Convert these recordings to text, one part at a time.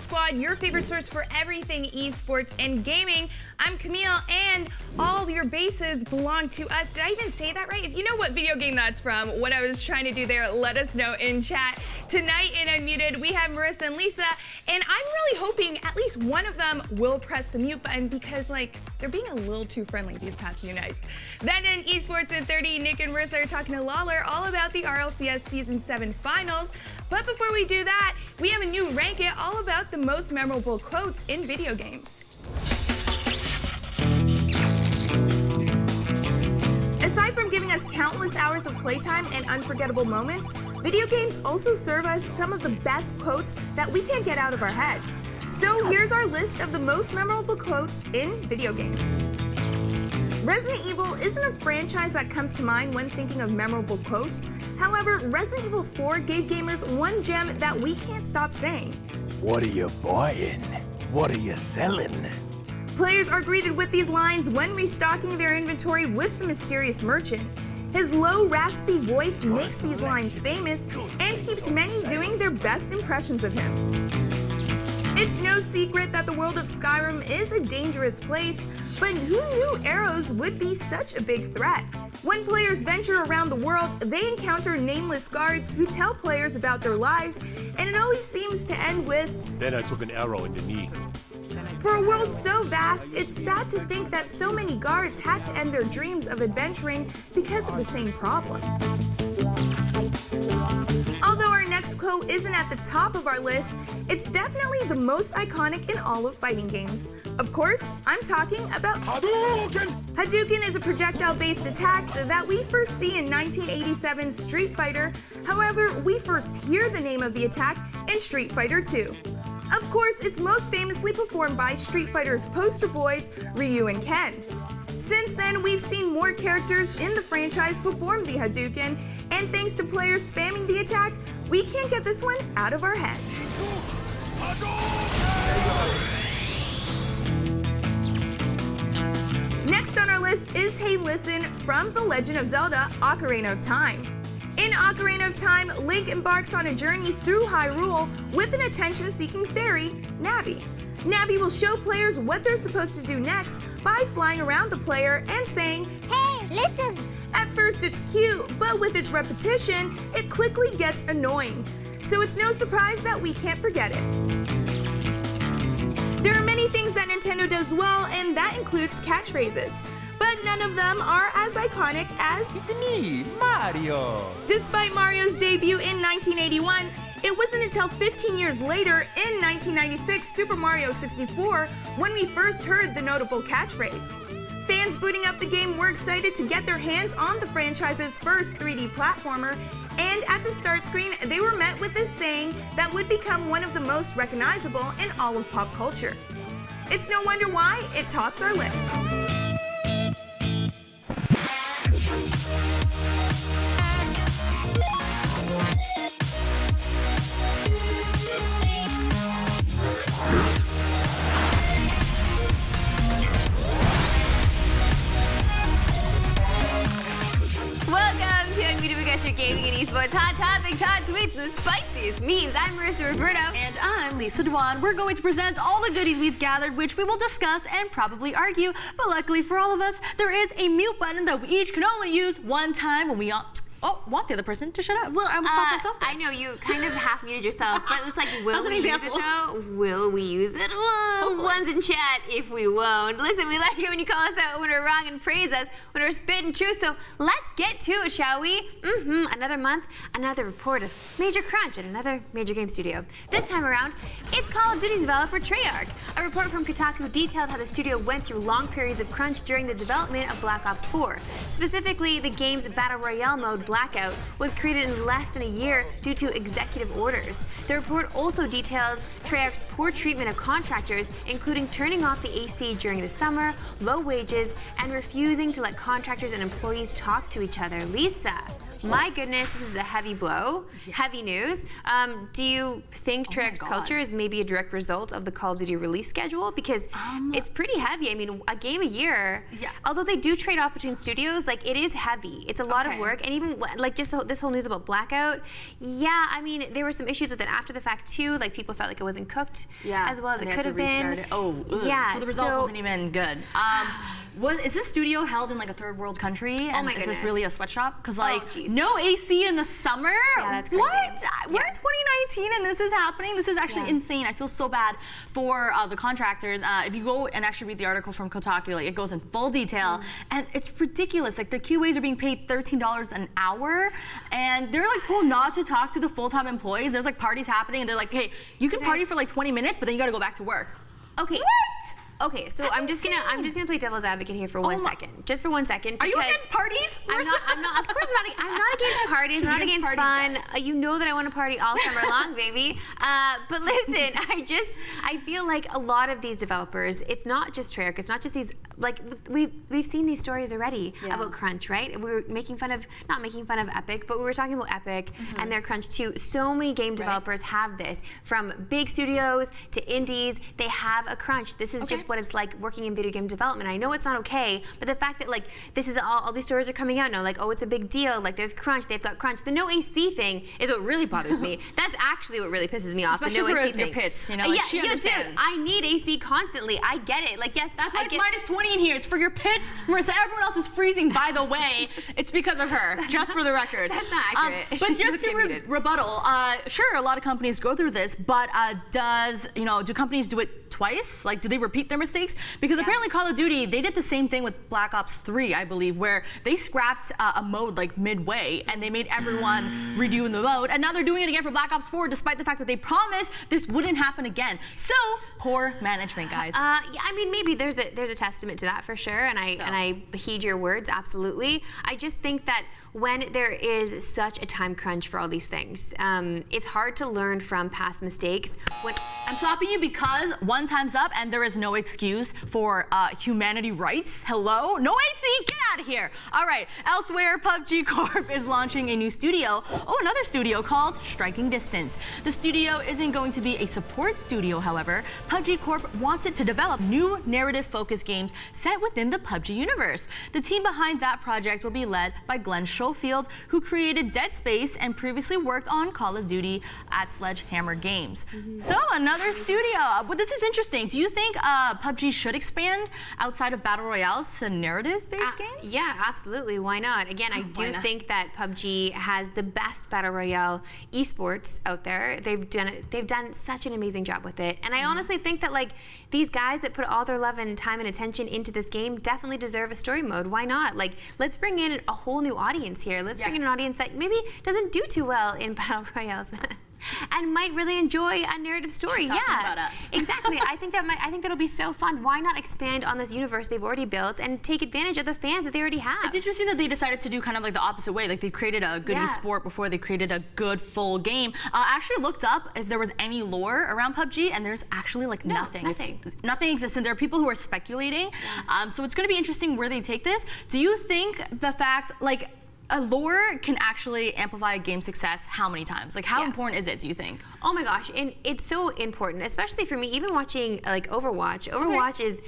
Squad, your favorite source for everything esports and gaming. I'm Camille, and all your bases belong to us. Did I even say that right? If you know what video game that's from, what I was trying to do there, let us know in chat. Tonight in Unmuted, we have Marissa and Lisa, and I'm really hoping at least one of them will press the mute button because, they're being a little too friendly these past few nights. Then in Esports at 30, Nick and Marissa are talking to Lawler all about the RLCS Season 7 finals. But before we do that, we have a new Rank It all about the most memorable quotes in video games. Aside from giving us countless hours of playtime and unforgettable moments, video games also serve us some of the best quotes that we can't get out of our heads. So here's our list of the most memorable quotes in video games. Resident Evil isn't a franchise that comes to mind when thinking of memorable quotes. However, Resident Evil 4 gave gamers one gem that we can't stop saying. What are you buying? What are you selling? Players are greeted with these lines when restocking their inventory with the mysterious merchant. His low, raspy voice makes these lines famous and keeps many doing their best impressions of him. It's no secret that the world of Skyrim is a dangerous place, but who knew arrows would be such a big threat? When players venture around the world, they encounter nameless guards who tell players about their lives, and it always seems to end with, "Then I took an arrow in the knee." For a world so vast, it's sad to think that so many guards had to end their dreams of adventuring because of the same problem. Although our next quote isn't at the top of our list, It's definitely the most iconic in all of fighting games. Of course, I'm talking about Hadouken! Hadouken is a projectile-based attack that we first see in 1987's Street Fighter. However, we first hear the name of the attack in Street Fighter 2. Of course, it's most famously performed by Street Fighter's poster boys, Ryu and Ken. Since then, we've seen more characters in the franchise perform the Hadouken, and thanks to players spamming the attack, we can't get this one out of our head. Next on our list is Hey Listen from The Legend of Zelda: Ocarina of Time. In Ocarina of Time, Link embarks on a journey through Hyrule with an attention-seeking fairy, Navi. Navi will show players what they're supposed to do next by flying around the player and saying, "Hey, listen!" At first it's cute, but with its repetition, it quickly gets annoying. So it's no surprise that we can't forget it. There are many things that Nintendo does well, and that includes catchphrases. But none of them are as iconic as Me, Mario. Despite Mario's debut in 1981, it wasn't until 15 years later, in 1996 Super Mario 64, when we first heard the notable catchphrase. Fans booting up the game were excited to get their hands on the franchise's first 3D platformer, and at the start screen, they were met with this saying that would become one of the most recognizable in all of pop culture. It's no wonder why it tops our list. Your gaming and esports hot topics, hot tweets, and the spiciest memes. I'm Marissa Roberto. And I'm Lisa Dwan. We're going to present all the goodies we've gathered, which we will discuss and probably argue. But luckily for all of us, there is a mute button that we each can only use one time when we want the other person to shut up. Well, I'm stop myself there. I know you kind of half muted yourself, but it's like, will we use it example. though? Will we use it? Well, one's in chat if we won't. Listen, we like it when you call us out when we're wrong and praise us when we're spitting truth. So let's get to it, shall we? Another month, another report of major crunch at another major game studio. This time around, it's Call of Duty developer Treyarch. A report from Kotaku detailed how the studio went through long periods of crunch during the development of Black Ops 4. Specifically, the game's Battle Royale mode Blackout was created in less than a year due to executive orders. The report also details Treyarch's poor treatment of contractors, including turning off the AC during the summer, low wages, and refusing to let contractors and employees talk to each other. Lisa, my goodness, this is a heavy blow, heavy news. Do you think Treyarch's culture is maybe a direct result of the Call of Duty release schedule? Because it's pretty heavy. I mean, a game a year, although they do trade off between studios, like it is heavy. It's a lot of work. And even like just this whole news about Blackout, I mean, there were some issues with it after the fact too. Like people felt like it wasn't cooked as well as it could have been. So the result wasn't even good. Is this studio held in like a third world country? And my is goodness. this really a sweatshop? Because like no AC in the summer? Yeah, that's crazy. What? We're in 2019 and this is happening? This is actually insane. I feel so bad for the contractors. If you go and actually read the article from Kotaku, like it goes in full detail and it's ridiculous. Like the QAs are being paid $13 an hour and they're like told not to talk to the full-time employees. There's like parties happening and they're like, hey, you can party for like 20 minutes, but then you gotta go back to work. Okay. What? Okay, so I'm just gonna play devil's advocate here for 1 second. Just for 1 second. Are you against parties? I'm not, of course I'm not against parties, I'm not against fun. You know that I want to party all summer long, baby. But listen, I feel like a lot of these developers, it's not just Treyarch, it's not just these, like we've seen these stories already about crunch, right? We were not making fun of Epic, but we were talking about Epic and their crunch too. So many game developers have this, from big studios to indies, they have a crunch. This is just what it's like working in video game development. I know it's not okay, but the fact that like this is all these stories are coming out now, like, oh, it's a big deal, like there's crunch, they've got crunch. The no AC thing is what really bothers me. That's actually what really pisses me off. Especially the no for AC your thing. pits, you know? Like, dude, I need AC constantly. I get it. Like, yes, that's why it's -20 everybody in here. It's for your pits. Marissa, everyone else is freezing, by the way. It's because of her, just for the record. That's not accurate. But just to rebuttal, sure, a lot of companies go through this, but do companies do it twice? Like, do they repeat their mistakes? Because apparently Call of Duty, they did the same thing with Black Ops 3, I believe, where they scrapped a mode like midway and they made everyone redo the mode, and now they're doing it again for Black Ops 4, despite the fact that they promised this wouldn't happen again. So, poor management, guys. Yeah, I mean, maybe there's a testament to that for sure, and I heed your words, absolutely. I just think that when there is such a time crunch for all these things, it's hard to learn from past mistakes. I'm stopping you because one time's up and there is no excuse for humanity rights. Hello? No AC? Get out of here. All right. Elsewhere, PUBG Corp is launching a new studio. Oh, another studio called Striking Distance. The studio isn't going to be a support studio, however. PUBG Corp wants it to develop new narrative-focused games set within the PUBG universe. The team behind that project will be led by Glenn Schofield, who created Dead Space and previously worked on Call of Duty at Sledgehammer Games. So another studio. But this is interesting. Do you think PUBG should expand outside of battle royales to narrative-based games? Yeah, absolutely. Why not? Again, I do think that PUBG has the best battle royale esports out there. They've done such an amazing job with it, and I honestly think that like these guys that put all their love and time and attention into this game definitely deserve a story mode. Why not? Like, let's bring in a whole new audience here. Let's bring in an audience that maybe doesn't do too well in battle royales. And might really enjoy a narrative story. Talking about us. Exactly. I think that'll be so fun. Why not expand on this universe they've already built and take advantage of the fans that they already have? It's interesting that they decided to do kind of like the opposite way. Like they created a good esport before they created a good full game. I actually looked up if there was any lore around PUBG, and there's actually like nothing. Nothing exists, and there are people who are speculating. So it's going to be interesting where they take this. Do you think the fact like a lore can actually amplify a game's success how many times? Like how important is it, do you think? Oh my gosh, and it's so important, especially for me, even watching like Overwatch. Overwatch is,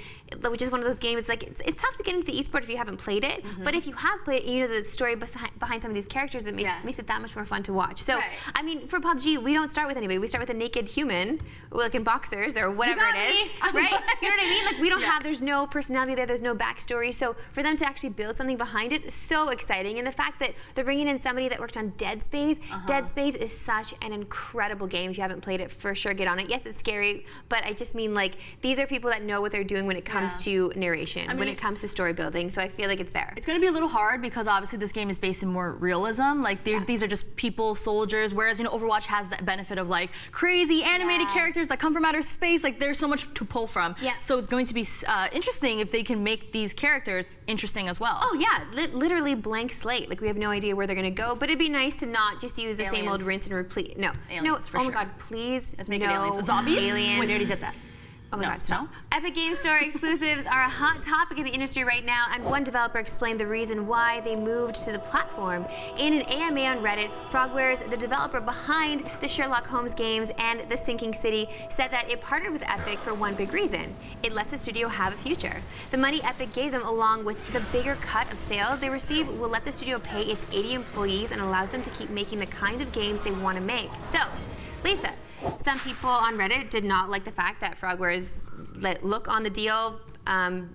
which is one of those games, like it's tough to get into the esport if you haven't played it, but if you have played it, you know the story behind some of these characters, that makes it that much more fun to watch. So, I mean, for PUBG, we don't start with anybody. We start with a naked human, like in boxers or whatever it is, right? You know what I mean? Like we don't have, there's no personality there, there's no backstory. So for them to actually build something behind it is so exciting. And the fact that they're bringing in somebody that worked on Dead Space. Dead Space is such an incredible game. If you haven't played it, for sure get on it. Yes, it's scary, but I just mean like these are people that know what they're doing when it comes to narration, when it comes to story building. So I feel like it's there. It's going to be a little hard because obviously this game is based in more realism. Like these are just people, soldiers, whereas Overwatch has that benefit of like crazy animated characters that come from outer space. Like there's so much to pull from. So it's going to be interesting if they can make these characters interesting as well. Oh yeah, literally blank slate. Like we have no idea where they're gonna go, but it'd be nice to not just use the same old rinse and repeat. No, aliens, oh my god, please. Let's make it aliens. Zombies? Aliens. Wait, they already did that. Oh my god, stop. Epic Game Store exclusives are a hot topic in the industry right now, and one developer explained the reason why they moved to the platform. In an AMA on Reddit, Frogwares, the developer behind the Sherlock Holmes games and The Sinking City, said that it partnered with Epic for one big reason. It lets the studio have a future. The money Epic gave them, along with the bigger cut of sales they receive, will let the studio pay its 80 employees and allows them to keep making the kind of games they want to make. So, Lisa, some people on Reddit did not like the fact that Frogwares let look on the deal.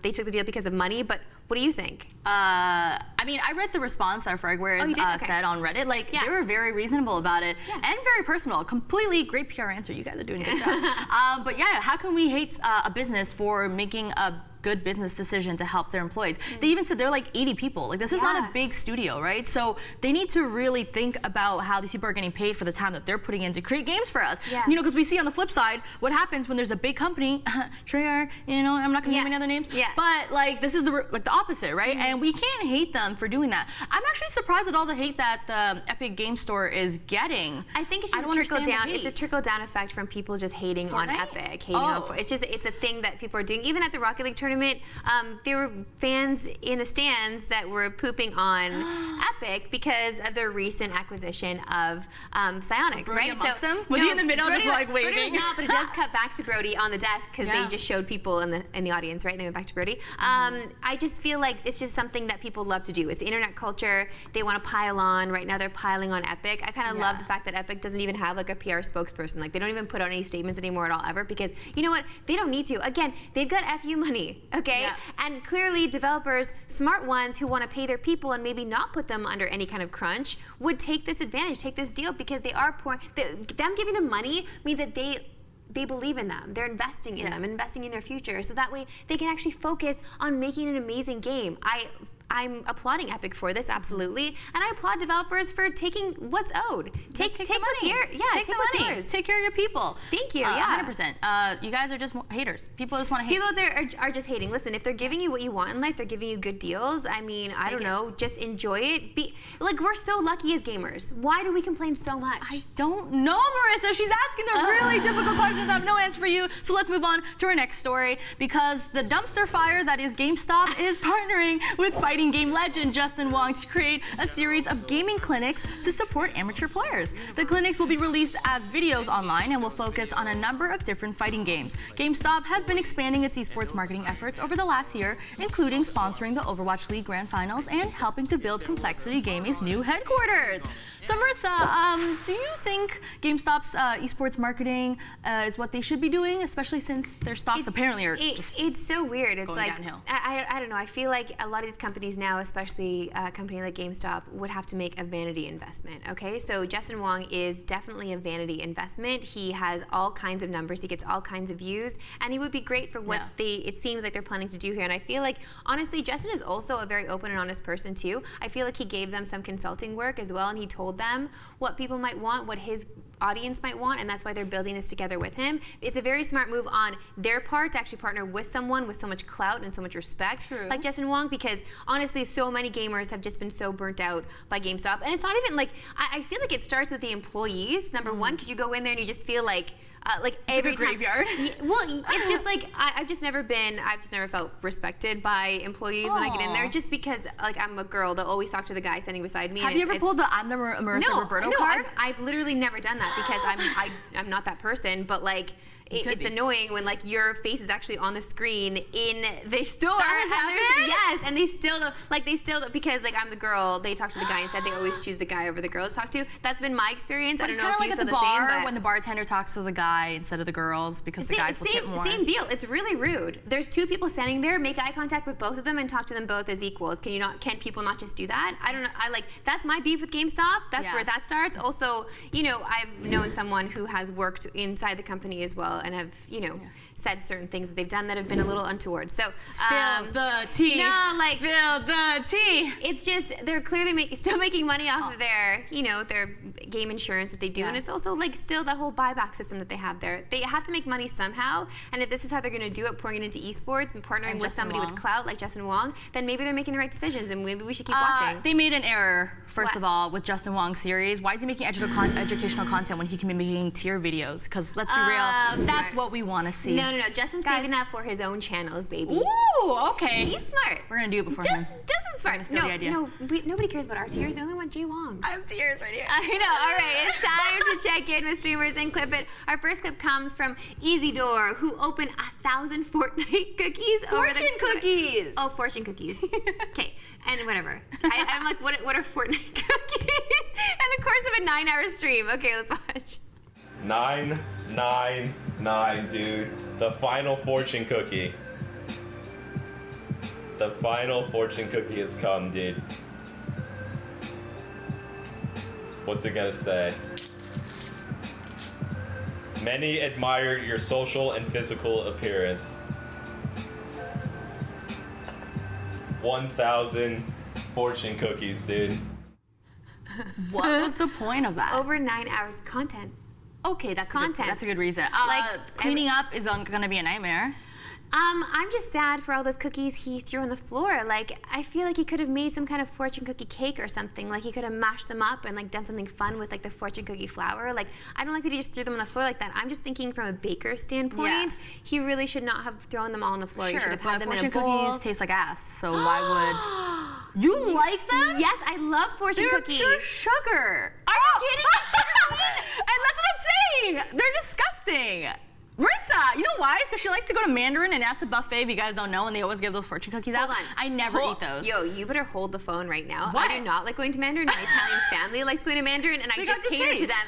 They took the deal because of money, but what do you think? I mean, I read the response that Frogwares said on Reddit. Like, they were very reasonable about it and very personal. Completely great PR answer. You guys are doing a good job. But yeah, how can we hate a business for making a good business decision to help their employees? They even said they're like 80 people. Like, this is not a big studio, right? So they need to really think about how these people are getting paid for the time that they're putting in to create games for us. You know, because we see on the flip side what happens when there's a big company, Treyarch, you know, I'm not gonna name any other names, but like this is the opposite, right? And we can't hate them for doing that. I'm actually surprised at all the hate that the Epic Game Store is getting. I think it's just trickle down. It's a trickle down effect from people just hating on Epic, hating on. It's a thing that people are doing. Even at the Rocket League tournament, there were fans in the stands that were pooping on Epic because of their recent acquisition of Psyonix, right? So was he in the middle, just like waving? Brody was not, but it does cut back to Brody on the desk because they just showed people in the audience, right? They went back to Brody. I just feel like it's just something that people love to do. It's internet culture. They want to pile on. Right now, they're piling on Epic. I kind of love the fact that Epic doesn't even have like a PR spokesperson. Like they don't even put out any statements anymore at all ever because you know what? They don't need to. Again, they've got FU money. okay? Yeah. And clearly developers, smart ones who want to pay their people and maybe not put them under any kind of crunch, would take this advantage, take this deal, because they are poor. Them giving them money means that they believe in them. They're investing in them, investing in their future, so that way they can actually focus on making an amazing game. I'm applauding Epic for this, absolutely, and I applaud developers for taking what's owed. Take the what's money. yours. Yeah, take what's the money. yours. Take care of your people. Thank you. Yeah, 100%. You guys are just haters. People just want to hate. People out there are just hating. Listen, if they're giving you what you want in life, they're giving you good deals. I mean, I don't know, just enjoy it. Like, we're so lucky as gamers. Why do we complain so much? I don't know, Marissa. She's asking the really difficult questions. I have no answer for you. So let's move on to our next story, because the dumpster fire that is GameStop is partnering with fighting game legend Justin Wong to create a series of gaming clinics to support amateur players. The clinics will be released as videos online and will focus on a number of different fighting games. GameStop has been expanding its esports marketing efforts over the last year, including sponsoring the Overwatch League Grand Finals and helping to build Complexity Gaming's new headquarters. So Marissa, do you think GameStop's esports marketing is what they should be doing, especially since their stocks apparently are it's so weird. It's going like downhill. I don't know. I feel like a lot of these companies now, especially a company like GameStop, would have to make a vanity investment. Okay, so Justin Wong is definitely a vanity investment. He has all kinds of numbers. He gets all kinds of views, and he would be great for what it seems like they're planning to do here. And I feel like, honestly, Justin is also a very open and honest person too. I feel like he gave them some consulting work as well, and he told them what people might want, what his audience might want, and that's why they're building this together with him. It's a very smart move on their part to actually partner with someone with so much clout and so much respect like Justin Wong, because honestly, so many gamers have just been so burnt out by GameStop. And it's not even like, I feel like it starts with the employees, number one, because you go in there and you just feel like every graveyard. Well, it's just like I've just never felt respected by employees when I get in there, just because like I'm a girl. They'll always talk to the guy standing beside me. Have you ever pulled the I'm the Marissa Roberto card? I've literally never done that because I'm not that person. But like, it's annoying when like your face is actually on the screen in the store. Yes, and they still don't, because like I'm the girl. They talk to the guy instead. They always choose the guy over the girl to talk to. That's been my experience. But I don't know if you like feel at the the bar same. But when the bartender talks to the guy instead of the girls, because the guys will tip more. Same deal. It's really rude. There's two people standing there. Make eye contact with both of them and talk to them both as equals. Can people not just do that? I don't know. That's my beef with GameStop. That's where that starts. Also, I've known someone who has worked inside the company as well and have, said certain things that they've done that have been a little untoward. So spill the tea. No, like spill the tea. It's just they're clearly still making money off of their, their game insurance that they do, and it's also like still the whole buyback system that they have there. They have to make money somehow, and if this is how they're going to do it, pouring it into esports and partnering with somebody with clout like Justin Wong, then maybe they're making the right decisions, and maybe we should keep watching. They made an error, first of all, with Justin Wong's series. Why is he making educational content when he can be making tier videos? Because let's be real, that's what we want to see. No. Justin's saving that for his own channels, baby. Ooh, okay. He's smart. We're gonna do it before him. Justin's smart. Nobody cares about our tiers. They only want Jay Wong's. I have tiers right here. I know. All right, it's time to check in with streamers and clip it. Our first clip comes from Easy Door, who opened 1,000 Fortnite cookies. Fortune cookies. Oh, fortune cookies. Okay, and whatever. I'm like, what are Fortnite cookies? In the course of a 9-hour stream. Okay, let's watch. 999, dude. The final fortune cookie. The final fortune cookie has come, dude. What's it gonna say? Many admire your social and physical appearance. 1,000 fortune cookies, dude. What was the point of that? Over 9 hours of content. Okay, that's content. That's a good reason. Cleaning up is gonna be a nightmare. I'm just sad for all those cookies he threw on the floor. Like, I feel like he could have made some kind of fortune cookie cake or something. Like, he could have mashed them up and like done something fun with like the fortune cookie flour. Like, I don't like that he just threw them on the floor like that. I'm just thinking from a baker's standpoint, he really should not have thrown them all on the floor. You should have had them in a bowl. Fortune cookies taste like ass, so why would? You like them? Yes, I love fortune cookies. They're pure sugar. Are you kidding me? Sugar queen? And that's what I'm saying. They're disgusting. Marissa, you know why? It's because she likes to go to Mandarin, and that's a buffet if you guys don't know, and they always give those fortune cookies out. Hold on. I never eat those. Yo, you better hold the phone right now. What? I do not like going to Mandarin. My Italian family likes going to Mandarin, and I just cater to them.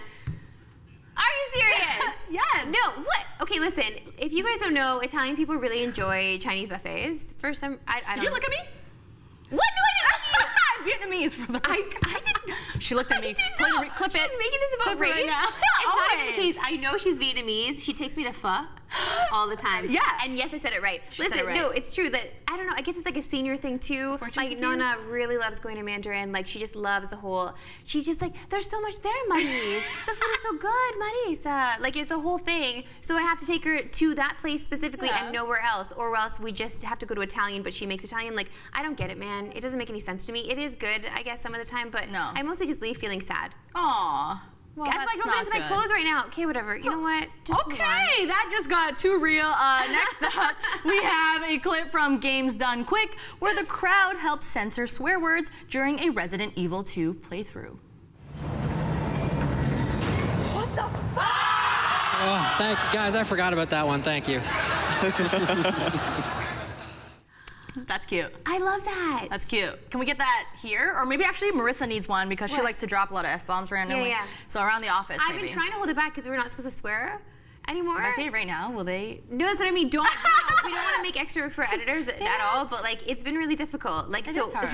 Are you serious? Yes. No, what? Okay, listen. If you guys don't know, Italian people really enjoy Chinese buffets. For some, I don't Did you look at me? What? No, I didn't look at you. Vietnamese for the I didn't. She looked at me. I didn't know. Clip She's it. making this about Clip it right race. now. It's not even the Always. case. I know she's Vietnamese. She takes me to pho all the time. Yeah. And yes, I said it right. She said Listen, it right. no, it's true that, I don't know, I guess it's like a senior thing too. Fortune Like, cookies? Nona really loves going to Mandarin. Like, she just loves the whole, she's just like, there's so much there, Maris. The food is so good, Maris. Like, it's a whole thing. So I have to take her to that place specifically and nowhere else, or else we just have to go to Italian, but she makes Italian. Like, I don't get it, man. It doesn't make any sense to me. It is good, I guess, some of the time, but No. I mostly just leave feeling sad. Aw. Well, That's my girlfriend's my clothes right now. Okay, whatever. You know what? Just move on. Okay, that just got too real. Next up, we have a clip from Games Done Quick, where the crowd helped censor swear words during a Resident Evil 2 playthrough. Oh, thank you, guys. I forgot about that one. Thank you. That's cute. I love that. That's cute. Can we get that here? Or maybe actually Marissa needs one because she What? likes to drop a lot of F-bombs randomly. Yeah. So around the office, I've been trying to hold it back because we're not supposed to swear anymore. If I say it right now, will they? No, that's what I mean. Don't. We don't want to make extra work for editors at all. But like, it's been really difficult. Like, It so, is hard.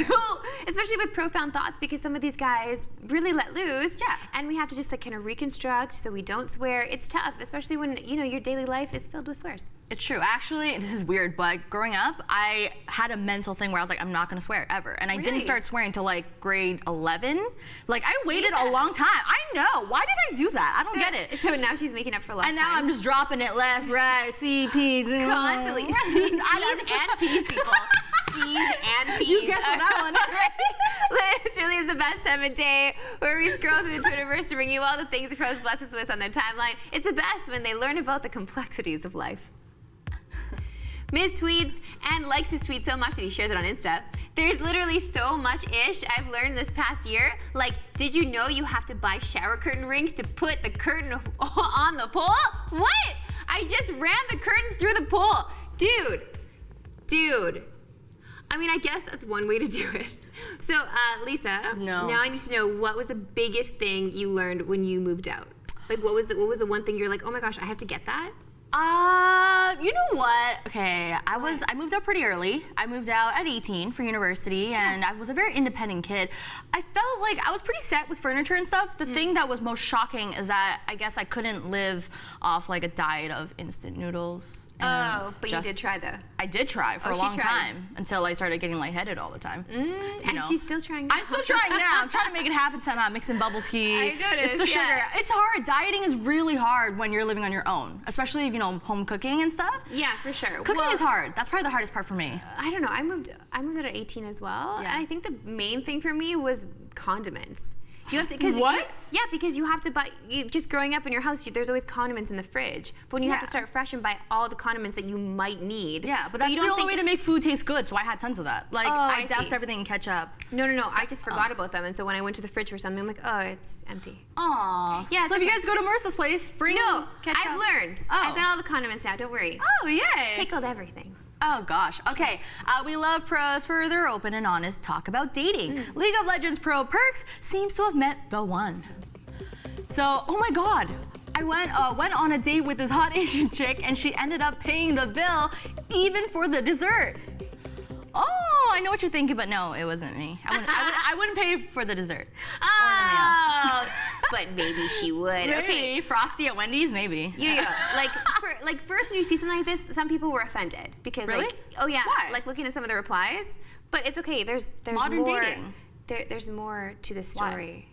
especially with profound thoughts, because some of these guys really let loose. Yeah. And we have to just like kind of reconstruct so we don't swear. It's tough, especially when your daily life is filled with swears. It's true. Actually, this is weird, but growing up, I had a mental thing where I was like, I'm not gonna swear ever. And I didn't Really? start swearing till like grade 11. Like, I waited Yeah. a long time. I know. Why did I do that? I don't get it. So now she's making up for lost And now time. I'm just dropping it left, right, C, P, Z. Constantly. C's and P's, people. C's and P's. You guessed what that one is. Literally is the best time of day where we scroll through the Twitterverse to bring you all the things the pros bless us with on their timeline. It's the best when they learn about the complexities of life. Myth tweets and likes his tweet so much that he shares it on Insta. There's literally so much ish I've learned this past year. Like, did you know you have to buy shower curtain rings to put the curtain on the pole? What? I just ran the curtain through the pole. Dude. I mean, I guess that's one way to do it. So, Lisa, No. now I need to know, what was the biggest thing you learned when you moved out? Like, what was the one thing you're like, oh my gosh, I have to get that? You know what? Okay, I moved out pretty early. I moved out at 18 for university, and I was a very independent kid. I felt like I was pretty set with furniture and stuff. The thing that was most shocking is that I guess I couldn't live off like a diet of instant noodles. Oh, but you did try though. I did try for a she long tried. time until I started getting lightheaded all the time. And she's still trying now. I'm still trying now. I'm trying to make it happen somehow. Mixing bubble tea. I noticed, It's the sugar. yeah. It's hard. Dieting is really hard when you're living on your own, especially home cooking and stuff. Yeah, for sure. Cooking Well, is hard. That's probably the hardest part for me. I don't know. I moved out at 18 as well, Yeah. and I think the main thing for me was condiments. You have to, What? because you have to buy. Just growing up in your house, there's always condiments in the fridge. But when you have to Yeah. start fresh and buy all the condiments that you might need. Yeah, but that's you the don't only think way to make food taste good, so I had tons of that. Like, Oh, I I doused see. everything in ketchup. No. I just forgot about them, and so when I went to the fridge for something, I'm like, oh, it's empty. Aw. Yeah, So if it's you okay. guys go to Marissa's place, bring No, ketchup. I've learned. Oh. I've done all the condiments now. Don't worry. Oh, yay. Pickled everything. Oh gosh. Okay. We love pros for their open and honest talk about dating. League of Legends pro Perks seems to have met the one. So, oh my God. I went on a date with this hot Asian chick, and she ended up paying the bill, even for the dessert. Oh, I know what you're thinking, but no, it wasn't me. I wouldn't pay for the dessert. Oh, but maybe she would. Maybe Okay. Frosty at Wendy's, maybe. Yeah. Like first when you see something like this, some people were offended because Really? like, oh yeah, Why? like looking at some of the replies. But it's okay. There's Modern more. dating. There's more to the Why? story.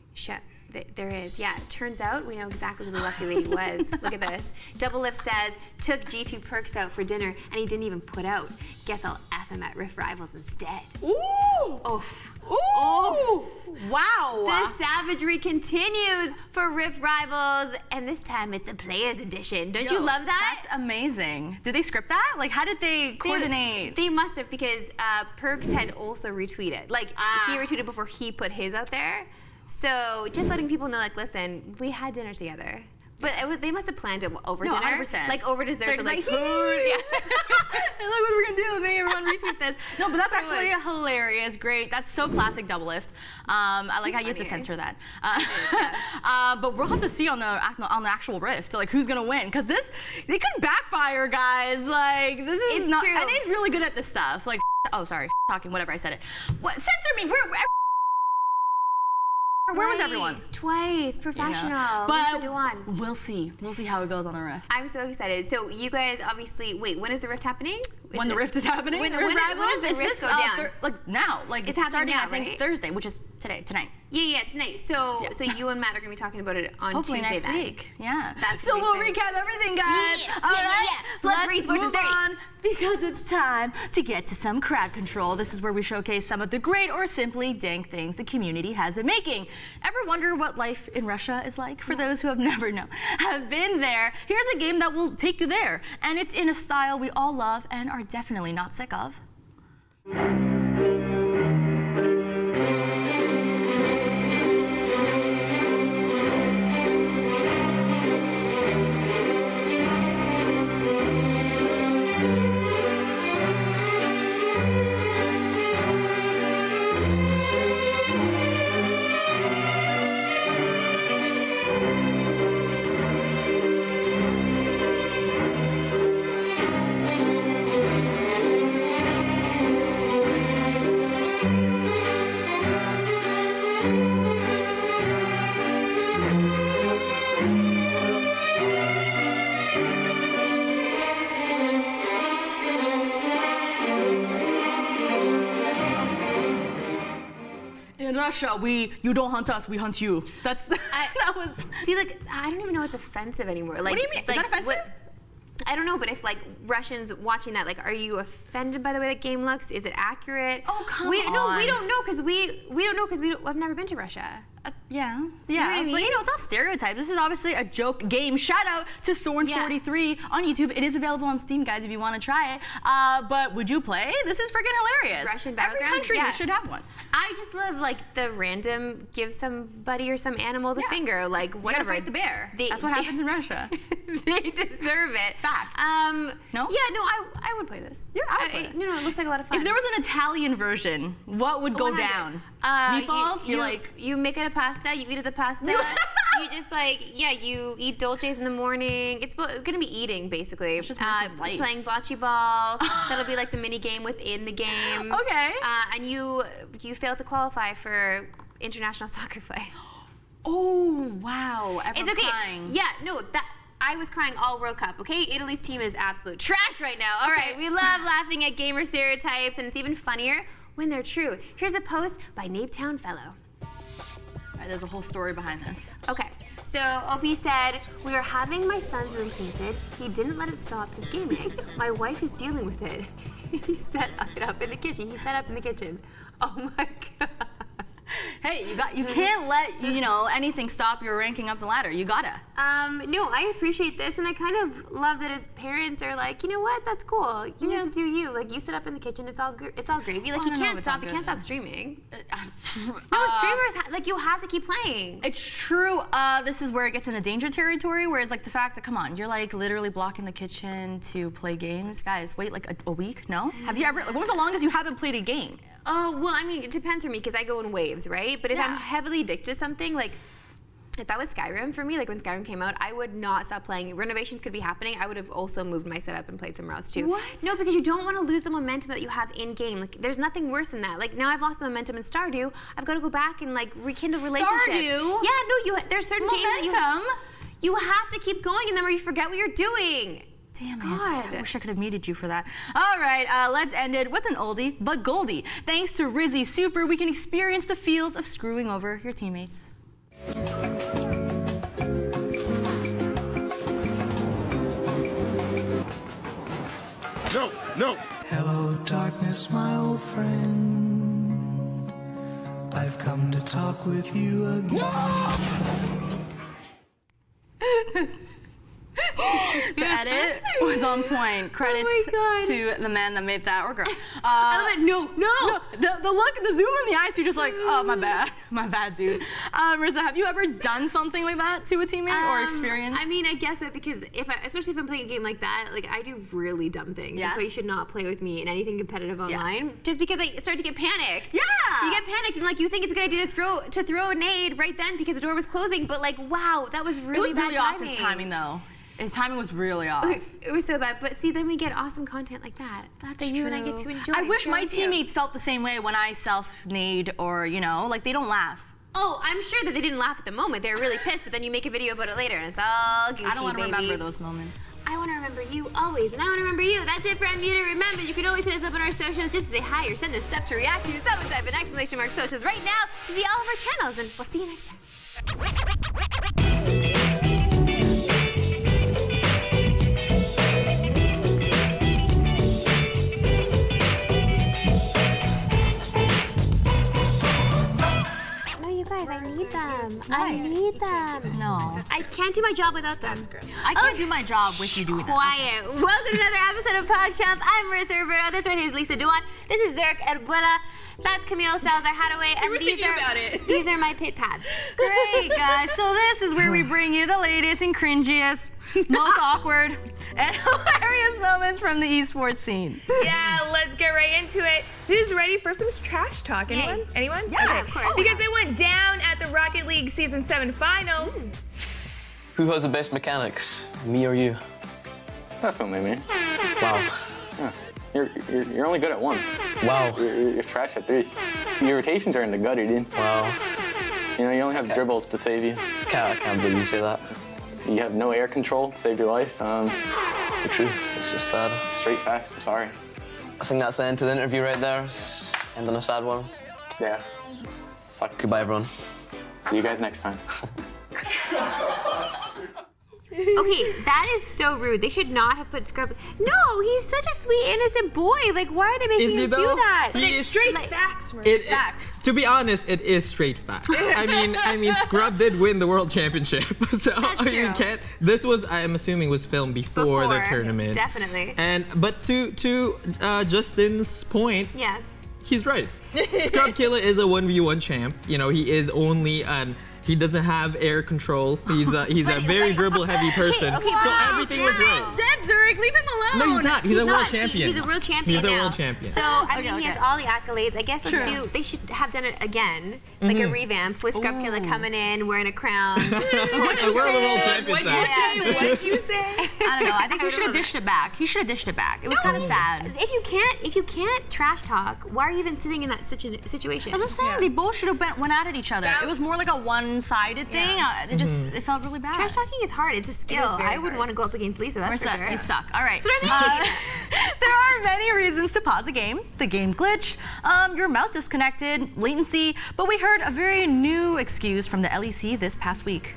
There is. Yeah. It turns out we know exactly who the lucky lady was. Look at this. Double Lift says took G2 Perks out for dinner and he didn't even put out. Guess I'll F him at Riff Rivals instead. Ooh. Oh. Ooh. Wow. The savagery continues for Rift Rivals, and this time it's a Players Edition. Don't you love that? That's amazing. Did they script that? Like, how did they coordinate? They must have, because Perks had also retweeted. Like, he retweeted before he put his out there. So just letting people know, like, listen, we had dinner together. But they must have planned it over No, dinner. 100%. Like over dessert, They're they're like, like, food. Yeah. And look what we're gonna do. Make everyone retweet this. No, but that's actually was. hilarious. Great. That's so classic double lift. I like how you had to funny, censor that. Yeah. But we'll have to see on the actual rift, like who's gonna win, because it could backfire, guys. Like this is It's not. true. And he's really good at this stuff. Like, oh, sorry, talking. Whatever, I said it. What? Censor me. Where was everyone? Twice. Professional. Yeah. But But we'll see. We'll see how it goes on the rift. I'm so excited. So you guys obviously, wait, when is the rift happening? When the rift is happening? When the does Rivals? the It's rift this, go down? like now. Like It's happening starting, now, I think, right? Thursday, which is tonight. Yeah, tonight. So Yeah. so you and Matt are gonna be talking about it on Hopefully Tuesday next then. week. Yeah. That's so we'll amazing. recap everything, guys. Yeah, All yeah, right. yeah. Plus Let's Esports in move 30. on because it's time to get to some crowd control. This is where we showcase some of the great or simply dank things the community has been making. Ever wonder what life in Russia is like? For those who have never have been there, here's a game that will take you there, and it's in a style we all love and are definitely not sick of. In Russia, you don't hunt us, we hunt you. That was. See, like, I don't even know what's offensive anymore. Like, What do you mean? Is that offensive? I don't know, but if like Russians watching that, like, are you offended by the way that game looks? Is it accurate? Oh, come No, on. we don't know because I've never been to Russia. Yeah, know what I but mean? you know, it's all stereotypes. This is obviously a joke game. Shout out to Sorn43 on YouTube. It is available on Steam, guys, if you want to try it. But would you play? This is freaking hilarious. Russian Every Battlegrounds? country Yeah. should have one. I just love like the random give somebody or some animal the Yeah. finger, like You gotta whatever. fight the bear. They- That's what happens in Russia. They deserve it. Fact. No? Yeah, no, I would play this. Yeah, I would play it. No, it looks like a lot of fun. If there was an Italian version, what would go 100. down? Meatballs? You make it a pasta, you eat it the pasta. You just like, yeah, you eat dolces in the morning. It's gonna be eating basically. It's just Marissa's life. Playing bocce ball. That'll be like the mini game within the game. Okay. And you fail to qualify for international soccer play. Oh, wow. Everyone's It's okay. crying. Yeah, no, I was crying all World Cup, okay? Italy's team is absolute trash right now. All right, we love laughing at gamer stereotypes, and it's even funnier when they're true. Here's a post by Napetown Fellow. All right, there's a whole story behind this. Okay, so OP said, we are having my son's room painted. He didn't let it stop his gaming. My wife is dealing with it. He set it up in the kitchen. He set up in the kitchen. Oh my God. Hey, you can't let anything stop your ranking up the ladder. You gotta. No, I appreciate this, and I kind of love that his parents are like, you know what, that's cool. You just do you. Like, you sit up in the kitchen, it's all gravy. Like, Well, he I don't know if can't it's all stop. He good. can't stop streaming. No, No, streamers like you have to keep playing. It's true. This is where it gets into danger territory, where it's like the fact that, come on, you're like literally blocking the kitchen to play games. Guys, wait like a week? No? Have you ever, when was the longest you haven't played a game? Oh, well, I mean, it depends for me because I go in waves, right? But if I'm heavily addicted to something, like if that was Skyrim for me, like when Skyrim came out, I would not stop playing. Renovations could be happening. I would have also moved my setup and played somewhere else too. What? No, because you don't want to lose the momentum that you have in game. Like, there's nothing worse than that. Like, now I've lost the momentum in Stardew. I've got to go back and like rekindle relationships. Stardew? Yeah, no, there's certain games that Momentum? you have to keep going in them or you forget what you're doing. Damn it. God. I wish I could have muted you for that. All right, let's end it with an oldie but goldie. Thanks to Rizzy Super, we can experience the feels of screwing over your teammates. No! Hello, darkness, my old friend. I've come to talk with you again. The edit was on point. Credits to the man that made that, or girl. I love it. No. The look, the zoom in the eyes, you're just like, oh, my bad, dude. Marissa, have you ever done something like that to a teammate or experience? I mean, I guess that because especially if I'm playing a game like that, like I do really dumb things. Yeah. That's why you should not play with me in anything competitive online. Just because I start to get panicked. Yeah. You get panicked and like you think it's a good idea to throw a nade right then because the door was closing, but like wow, that was really bad off his timing though. His timing was really off. It was so bad, but see, then we get awesome content like that you and I get to enjoy. I wish my teammates felt the same way when I self-nade or, like they don't laugh. Oh, I'm sure that they didn't laugh at the moment. They were really pissed, but then you make a video about it later and it's all Gucci, I don't want to baby. remember those moments. I want to remember you always, and I want to remember you. That's it for MU to remember. You can always hit us up on our socials just to say hi or send us stuff to react to. Someone type in !mark socials right now to see all of our channels, and we'll see you next time. Guys, I need them. I need them. No. I can't do my job without them. I can't do my job with you doing that. Quiet. Welcome to another episode of PogChamp. I'm Marissa Roberto. This right here is Lisa Duan. This is Zurich Erbuela. That's Camille Salazar-Hadaway. And these are my pit pads. Great, guys. So this is where we bring you the latest and cringiest, most awkward, and hilarious moments from the esports scene. Yeah, let's get right into it. Who's ready for some trash talk? Anyone? Anyone? Yeah, okay. of course. Because it went down at the Rocket League Season 7 finals. Who has the best mechanics, me or you? Definitely me. Wow. Yeah. You're only good at ones. Wow. You're trash at threes. Your rotations are in the gutter, dude. Wow. You only have dribbles to save you. I can't believe you say that. You have no air control to save your life. The truth, it's just sad. Straight facts, I'm sorry. I think that's the end to the interview right there. End on a sad one. Yeah. Sucks. Goodbye, everyone. See you guys next time. Okay, that is so rude. They should not have put Scrub. No, he's such a sweet, innocent boy. Like, why are they making him do that? It's straight facts, Maria. Facts. To be honest, it is straight facts. I mean, Scrub did win the world championship, so you can't. This was, I'm assuming, was filmed before the tournament. Definitely. But to Justin's point, yeah, he's right. Scrub Killer is a 1v1 champ. He is only an. He doesn't have air control. He's a very dribble-heavy person. So everything was right. Dead, Zurich. Leave him alone. No, he's not. He's a world champion. He's a world champion. He's a world champion. So I mean, he has all the accolades. I guess they should have done it again, like a revamp with Scrub Killer coming in wearing a crown. What'd you say? What'd you say? I don't know. I think he should have dished it back. He should have dished it back. It was kind of sad. If you can't trash talk, why are you even sitting in that situation? As I'm saying, they both should have went at it each other. It was more like a one-sided thing. It felt really bad. Trash talking is hard. It's a skill. I wouldn't want to go up against Lisa. That's for sure. You suck. All right. There are many reasons to pause a game. The game glitched, your mouse disconnected, latency, but we heard a very new excuse from the LEC this past week.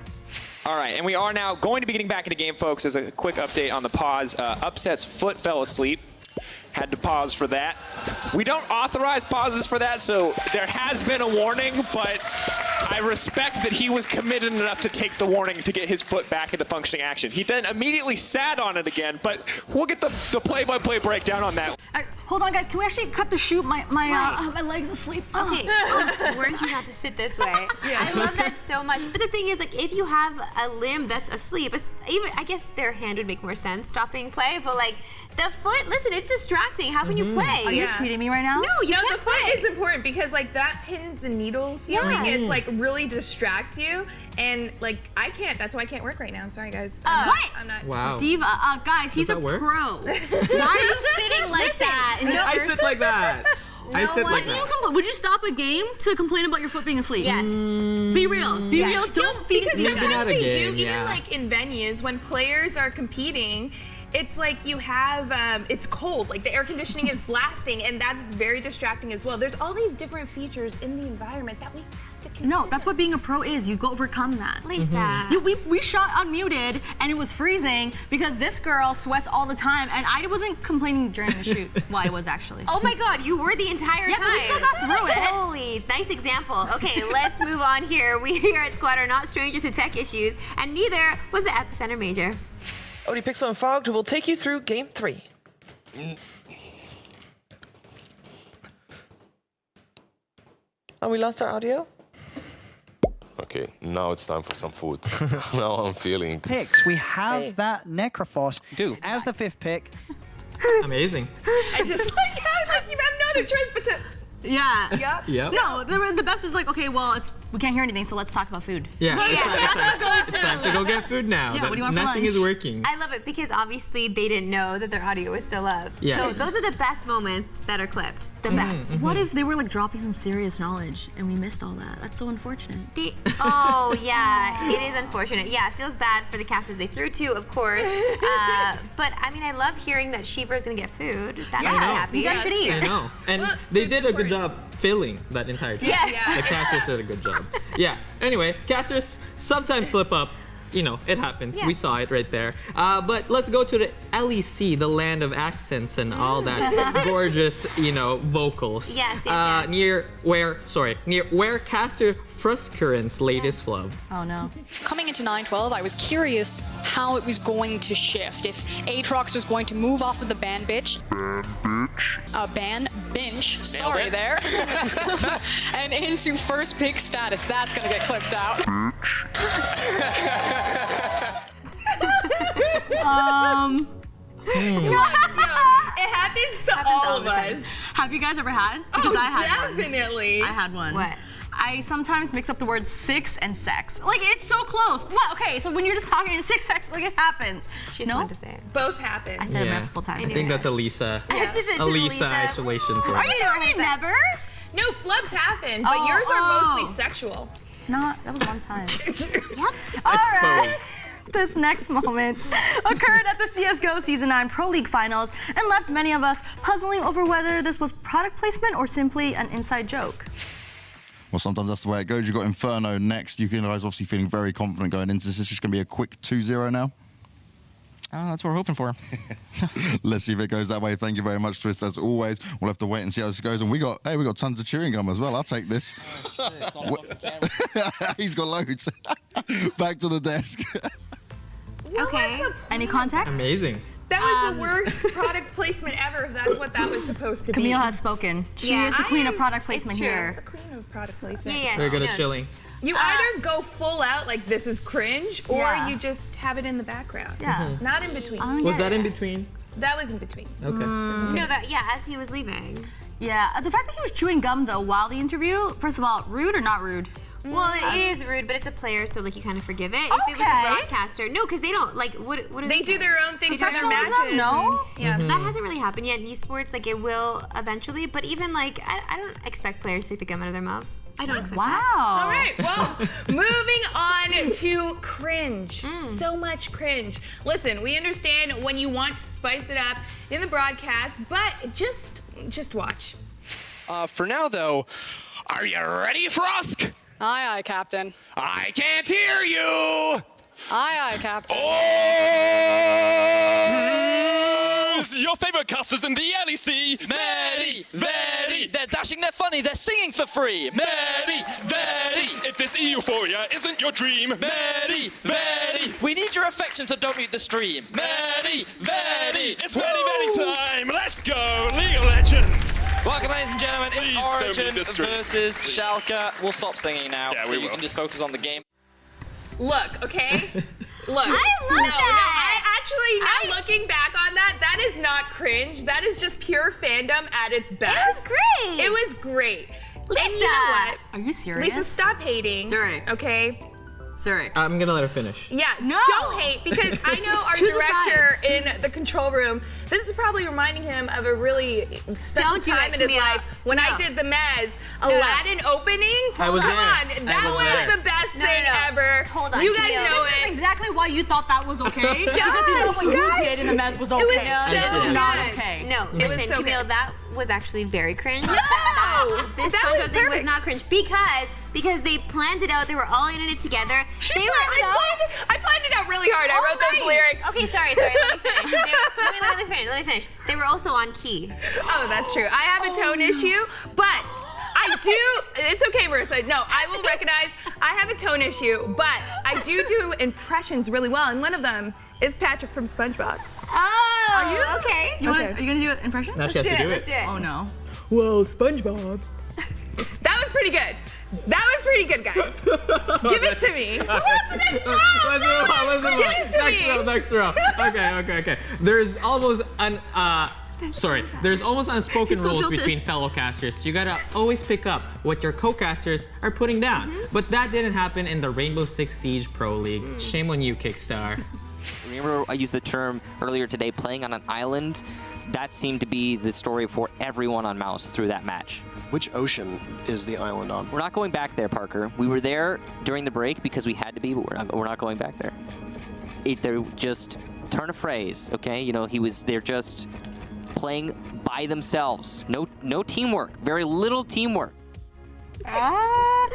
All right, and we are now going to be getting back into game, folks. As a quick update on the pause, Upset's foot fell asleep. Had to pause for that. We don't authorize pauses for that, so there has been a warning, but I respect that he was committed enough to take the warning to get his foot back into functioning action. He then immediately sat on it again, but we'll get the play-by-play breakdown on that. Hold on, guys. Can we actually cut the shoot? My leg's asleep. Okay. Weren't you not to sit this way? I love that so much. But the thing is, like, if you have a limb that's asleep, even I guess their hand would make more sense stopping play. But like the foot, listen, it's distracting. How can you play? Are you kidding me right now? No, you can't the foot is important because like that pins and needles feeling, it's like really distracts you. And like I can't. That's why I can't work right now. Sorry, guys. What? I'm not. Wow. Diva, guys, he's a pro. Why are you sitting like that? I sit like that. I sit like that. Would you stop a game to complain about your foot being asleep? Yes. Be real. Be real. Don't feed because me. sometimes they do. Yeah. Even like in venues when players are competing. It's like you have, it's cold, like the air conditioning is blasting, and that's very distracting as well. There's all these different features in the environment that we have to consider. No, that's what being a pro is. You go overcome that. Lisa. We shot unmuted, and it was freezing because this girl sweats all the time, and I wasn't complaining during the shoot. Well, I was actually. Oh my God, you were the entire time. But we still got through it. Holy, nice example. Okay, let's move on here. We here at Squad are not strangers to tech issues, and neither was the Epicenter Major. ODPixel and Fogged will take you through Game 3. Oh, we lost our audio? Okay, now it's time for some food. Now I'm feeling. Picks. We have that Necrophos as the 5th pick. Amazing. I just like how you have no other choice but to. Yeah. Yep. No, the best is like, okay, well, we can't hear anything, so let's talk about food. Yeah. It's time to go get food now. Yeah, what do you want for Nothing lunch? is working. I love it because obviously they didn't know that their audio was still up. Yes. So those are the best moments that are clipped. The best. What if they were like dropping some serious knowledge and we missed all that? That's so unfortunate. Oh yeah, it is unfortunate. Yeah, it feels bad for the casters they threw to, of course. But I mean, I love hearing that Shiva is gonna get food. That makes me happy. You guys should eat. I know. And they did a good job filling that entire time. Yeah. The casters did a good job. Yeah. Anyway, casters sometimes slip up. You know, it happens. Yeah. We saw it right there. But let's go to the LEC, the land of accents and all that gorgeous, vocals. Yes. Near where caster Fruscurrent's latest flub. Oh no. Coming into 9-12, I was curious how it was going to shift. If Aatrox was going to move off of the ban bench. Ban bench. Sorry there. And into first pick status. That's going to get clipped out. It happens to all of us. Have you guys ever had? Because I had one. Definitely. I had one. What? I sometimes mix up the word six and sex. Like, it's so close. What? Okay, so when you're just talking to six sex, like, it happens. She just wanted to say it. Both happen. I said it multiple times. I think that's a Lisa. It's Lisa isolation thing. Are you telling me never? No, flubs happen, but yours are mostly sexual. Not, that was one time. All right. This next moment occurred at the CSGO Season 9 Pro League Finals and left many of us puzzling over whether this was product placement or simply an inside joke. Well, sometimes that's the way it goes. You've got Inferno next. You guys obviously feeling very confident going into this. Is this just going to be a quick 2-0 now? That's what we're hoping for. Let's see if it goes that way. Thank you very much, Twist, as always. We'll have to wait and see how this goes. And we got tons of chewing gum as well. I'll take this. He's got loads. Back to the desk. Okay. Any context? Amazing. That was the worst product placement ever, if that's what that was supposed to be. Camille has spoken. She is the queen of product placement here. The queen of product placement. Yeah, Very good at chilling. You either go full out, like this is cringe, or you just have it in the background. Yeah. Not in between. Was that in between? That was in between. Okay. No, as he was leaving. Yeah. The fact that he was chewing gum, though, while the interview, first of all, rude or not rude? Well, it is rude, but it's a player, so like you kind of forgive it. If it was a broadcaster, no, because they don't like what they do their own thing for their matches. No, yeah, that hasn't really happened yet in esports. Like it will eventually, but even like I don't expect players to stick gum out of their mouths. I don't expect that. All right, well, moving on to cringe. So much cringe. Listen, we understand when you want to spice it up in the broadcast, but just watch. For now, though, are you ready, Frosk? Aye, aye, Captain. I can't hear you! Aye, aye, Captain. Oh! Your favorite casters in the LEC? Mary, very. They're dashing, they're funny, they're singing for free. Mary, very. If this euphoria isn't your dream, Mary, very. We need your affection, so don't mute the stream. Mary, very. It's very time. Let's go, League of Legends. Welcome, ladies and gentlemen. It's Please Origin don't mute the stream. versus Schalke. We'll stop singing now, Yeah, so we you will. can just focus on the game. Look, okay? Look. I love that. I actually, now looking back on that, that is not cringe. That is just pure fandom at its best. It was great. It was great. Lisa. And you know what? Are you serious? Lisa, stop hating. Zurich. Okay? Zurich. I'm gonna let her finish. Yeah, No. don't hate, because I know our Choose a director in the control room, this is probably reminding him of a really special Don't do time it, in his Camille. life when I No. did the Mez Aladdin opening. I was Come there. on, I that was was there. the best No, thing no. ever. Hold on, you guys Camille. know This it. is exactly why you thought that was okay. Because you know what you did in the Mez was okay. was It so was not good. okay. No, It was listen, so Camille, good. that was actually very cringe. No! This That SpongeBob was thing was perfect. not cringe because they planned it out. They were all in it together. I planned it out really hard. I wrote those lyrics. Okay, sorry. Let me finish. Let me finish. They were also on key. Oh, that's true. I have a tone issue, but I It's okay, Marissa. No, I will recognize I have a tone issue, but I do impressions really well, and one of them is Patrick from SpongeBob. Oh, are you okay? Are you gonna do an impression? Now she has to do Let's do it. Oh no. Well, SpongeBob. That was pretty good. That was pretty good, guys. Give it to me. What's the next round? Let's move on. Give it to me. Next row. Okay. There's almost unspoken rules between fellow casters. You gotta always pick up what your co-casters are putting down. But that didn't happen in the Rainbow Six Siege Pro League. Shame on you, Kickstar. Remember, I used the term earlier today, playing on an island. That seemed to be the story for everyone on Mouse through that match. Which ocean is the island on? We're not going back there, Parker. We were there during the break because we had to be, but we're not going back there. They're just, turn a phrase, okay? You know, they're just playing by themselves. No teamwork, very little teamwork. Parker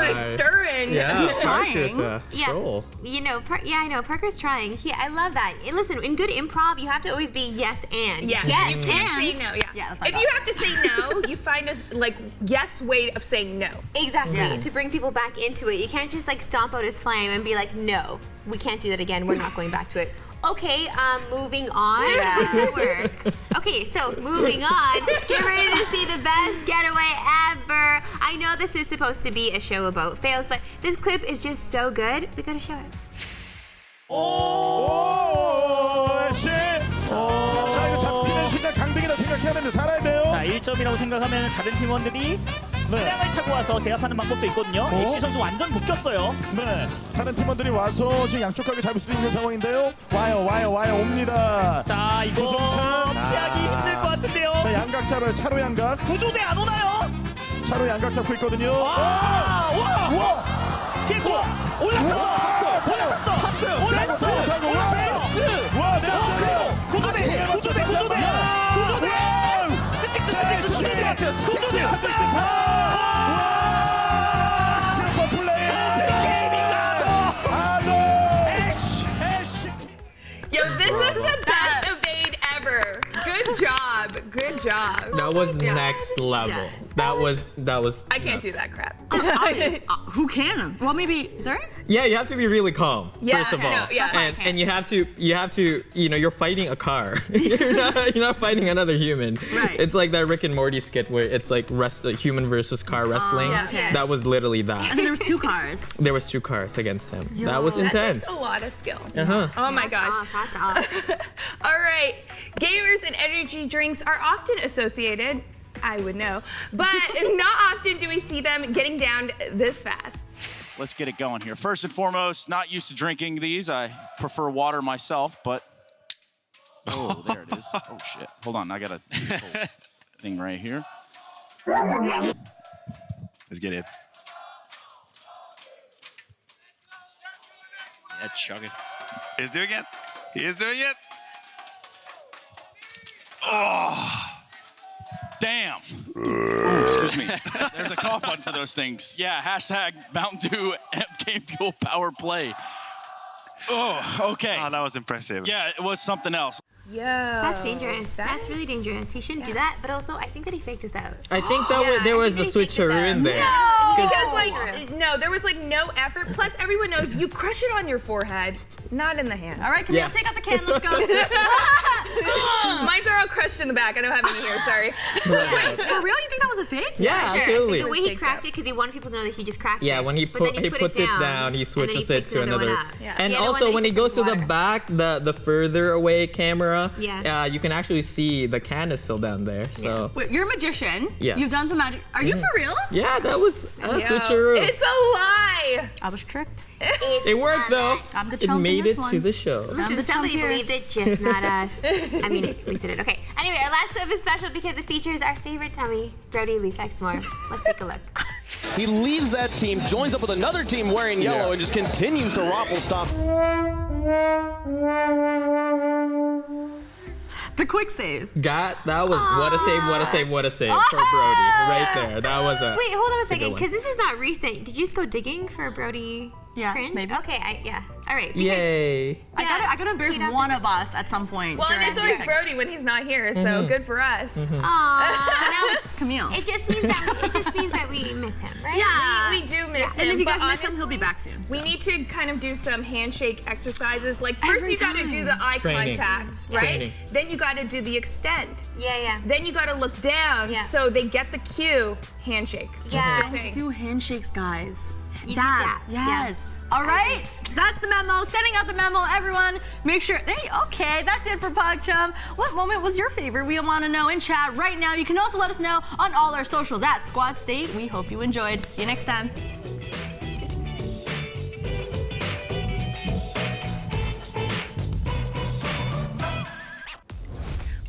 is stirring. Yeah, Parker's a troll. You know, I know. Parker's trying. I love that. Listen, in good improv, you have to always be yes and. Yes, you can't say no. Yeah. If you have to say no, you find a yes way of saying no. Exactly. To bring people back into it, you can't just stomp out his flame and be like, no, we can't do that again. We're not going back to it. Okay, moving on. Good work. Okay, so moving on. Get ready to see the best getaway ever. I know this is supposed to be a show about fails, but this clip is just so good. We gotta show it. 씨. 자, 이거 잡히는 순간 강등이라 생각해야 되는데 살아야 돼요. 자, 1점이라고 생각하면 다른 팀원들이 차량을 타고 와서 제압하는 방법도 있거든요. 애쉬 선수 완전 묶였어요. 네, 다른 팀원들이 와서 지금 양쪽 각을 잡을 수도 있는 상황인데요. 와요, 옵니다. 자, 이거 피하기 힘들 것 같은데요. 자, 양각 잡아요. 차로 양각. 구조대 안 오나요? 차로 양각 잡고 있거든요. 와! 피했고 올라갔어. 와, 구조대. 슈퍼 플레이. Yo, this is the best evade ever. Good job. That was next level. Yeah. That was. I can't do that crap. Who can? Well, maybe. Sorry. Yeah, you have to be really calm. Yeah, first of all, no, yeah. and you have to, you're fighting a car. you're not fighting another human. Right. It's like that Rick and Morty skit where it's like human versus car wrestling. Yeah. That was literally that. And there was 2 cars. There was 2 cars against him. Yo, that was intense. That takes a lot of skill. Uh-huh. Oh my gosh. All right, gamers and energy drinks are often associated. I would know, but not often do we see them getting down this fast. Let's get it going here. First and foremost, not used to drinking these. I prefer water myself, but oh, there it is. Oh shit. Hold on, I got a thing right here. Let's get it. Yeah, chug it. He's doing it. He is doing it. Oh, damn. Ooh, excuse me. There's a cough button for those things. Yeah, hashtag Mountain Dew Game Fuel Power Play. Oh, okay. Oh, that was impressive. Yeah, it was something else. Yo. That's dangerous. That's really dangerous. He shouldn't do that, but also I think that he faked us out. I think there was a switcheroo in there. No, because there was no effort. Plus, everyone knows you crush it on your forehead, not in the hand. All right, Camille, take out the can. Let's go. Mine's are all crushed in the back. I don't have any here. Sorry. Wait, for real? You think that was a fake? Yeah, absolutely. The way he cracked it, because he wanted people to know that he just cracked it. Yeah, when he puts it down, he switches it to another. And also, when he goes to the back, the further away camera, you can actually see the can is still down there. So. Wait, you're a magician. Yes. You've done some magic. Are you for real? Yeah, that was a switcheroo. It's a lie. I was tricked. It worked though. I'm the it made it to the show. Listen, somebody believed it, just not us. I mean, at least it did. Okay. Anyway, our last clip is special because it features our favorite tummy, Brody Leaf X More. Let's take a look. He leaves that team, joins up with another team wearing yellow, and just continues to raffle stop. The quick save. That was what a save for Brody right there. That was a. Wait, hold on a second, because this is not recent. Did you just go digging for Brody Yeah, Cringe? maybe. Okay, yeah. All right. because- Yay. I gotta embarrass one of us at some point. Well, and during it's always the- Brody when he's not here, so good for us. Aww. Now it's Camille. It just means that we miss him, right? Yeah. We do miss him. And if you but guys miss him, honestly, he'll be back soon. We need to kind of do some handshake exercises. Like first Every you got to time. do the eye Training. contact, right? Training. Then you got to do the extend. Yeah. Then you got to look down Yeah. so they get the cue. Handshake. Yeah. Just saying. Do handshakes, guys. You do Dab. dab, yeah. Yes. All right. That's the memo. Sending out the memo, everyone. Make sure. Hey, okay, that's it for PogChum. What moment was your favorite? We want to know in chat right now. You can also let us know on all our socials at Squad State. We hope you enjoyed. See you next time.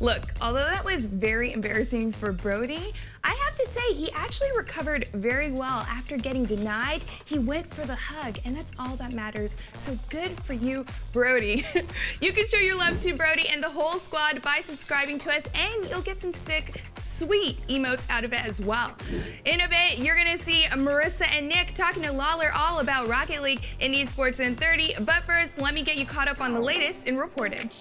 Look, although that was very embarrassing for Brody, I have to say he actually recovered very well after getting denied. He went for the hug, and that's all that matters. So good for you, Brody. You can show your love to Brody and the whole squad by subscribing to us, and you'll get some sick, sweet emotes out of it as well. In a bit, you're gonna see Marissa and Nick talking to Lawler all about Rocket League in Esports in 30. But first, let me get you caught up on the latest in reported.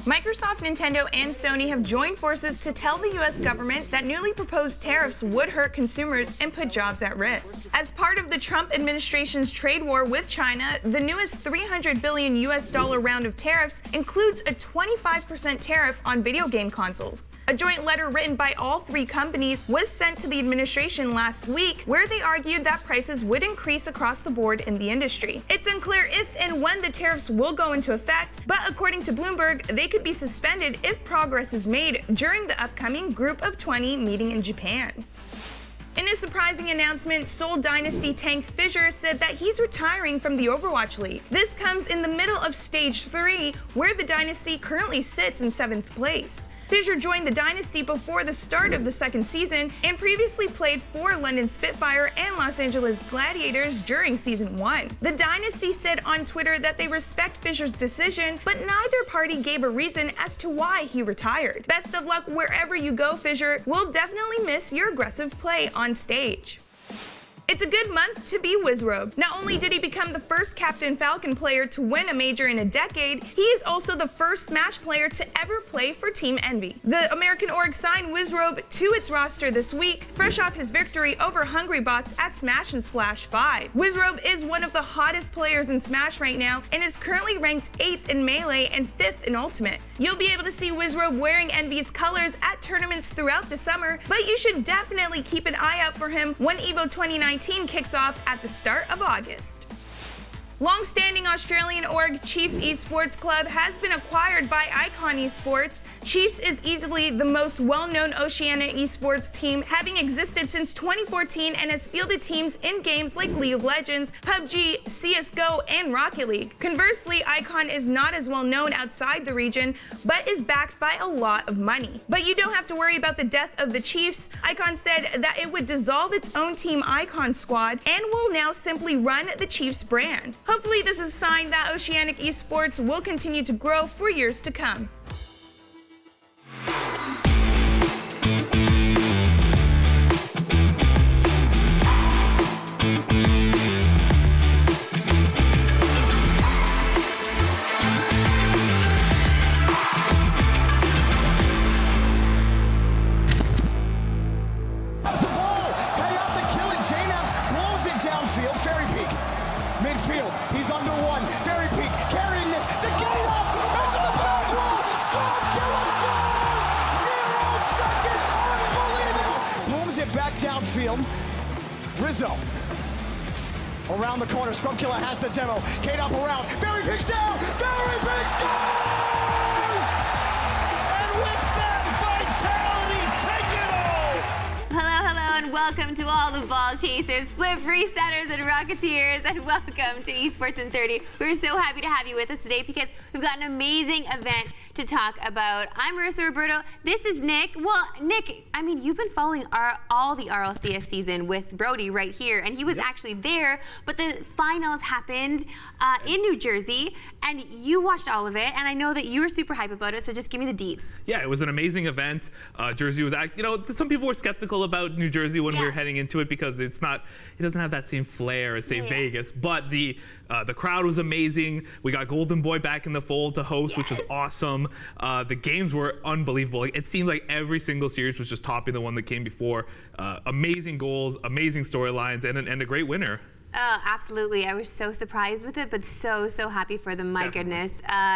Microsoft, Nintendo, and Sony have joined forces to tell the US government that newly proposed tariffs would hurt consumers and put jobs at risk. As part of the Trump administration's trade war with China, the newest $300 billion round of tariffs includes a 25% tariff on video game consoles. A joint letter written by all three companies was sent to the administration last week, where they argued that prices would increase across the board in the industry. It's unclear if and when the tariffs will go into effect, but according to Bloomberg, they could be suspended if progress is made during the upcoming Group of 20 meeting in Japan. In a surprising announcement, Seoul Dynasty tank Fissure said that he's retiring from the Overwatch League. This comes in the middle of Stage 3, where the Dynasty currently sits in 7th place. Fissure joined the Dynasty before the start of the second season and previously played for London Spitfire and Los Angeles Gladiators during Season 1. The Dynasty said on Twitter that they respect Fissure's decision, but neither party gave a reason as to why he retired. Best of luck wherever you go, Fissure. We'll definitely miss your aggressive play on stage. It's a good month to be Wizrobe. Not only did he become the first Captain Falcon player to win a major in a decade, he is also the first Smash player to ever play for Team Envy. The American org signed Wizrobe to its roster this week, fresh off his victory over Hungrybots at Smash and Splash 5. Wizrobe is one of the hottest players in Smash right now and is currently ranked 8th in Melee and 5th in Ultimate. You'll be able to see Wizrobe wearing Envy's colors at tournaments throughout the summer, but you should definitely keep an eye out for him when EVO 2019 kicks off at the start of August. Long-standing Australian org Chiefs Esports Club has been acquired by Icon Esports. Chiefs is easily the most well-known Oceania esports team, having existed since 2014 and has fielded teams in games like League of Legends, PUBG, CSGO, and Rocket League. Conversely, Icon is not as well known outside the region, but is backed by a lot of money. But you don't have to worry about the death of the Chiefs. Icon said that it would dissolve its own Team Icon squad and will now simply run the Chiefs brand. Hopefully this is a sign that Oceanic Esports will continue to grow for years to come. Midfield, he's under one. Fairy Peak carrying this to get it up into the back wall. Score! Killer scores! 0 seconds, unbelievable. Moves it back downfield. Rizzo around the corner. Scrub Killer has the demo. Kate up around. Fairy Peak's down. Fairy Peak scores! And with that vitality, take it all. Hello, and welcome to all the ball chasers, flip resetters, and rocketeers, and welcome to Esports in 30. We're so happy to have you with us today because we've got an amazing event to talk about. I'm Marissa Roberto. This is Nick. Well, Nick, I mean, you've been following all the RLCS season with Brody right here, and he was actually there, but the finals happened in New Jersey, and you watched all of it, and I know that you were super hype about it, so just give me the deets. Yeah, it was an amazing event. Jersey was, some people were skeptical about New Jersey when we were heading into it because it doesn't have that same flair as, say, Vegas, but the crowd was amazing. We got Golden Boy back in the fold to host, which was awesome. The games were unbelievable. It seemed like every single series was just topping the one that came before. Amazing goals, amazing storylines, and a great winner. Oh, absolutely. I was so surprised with it, but so happy for them. My goodness.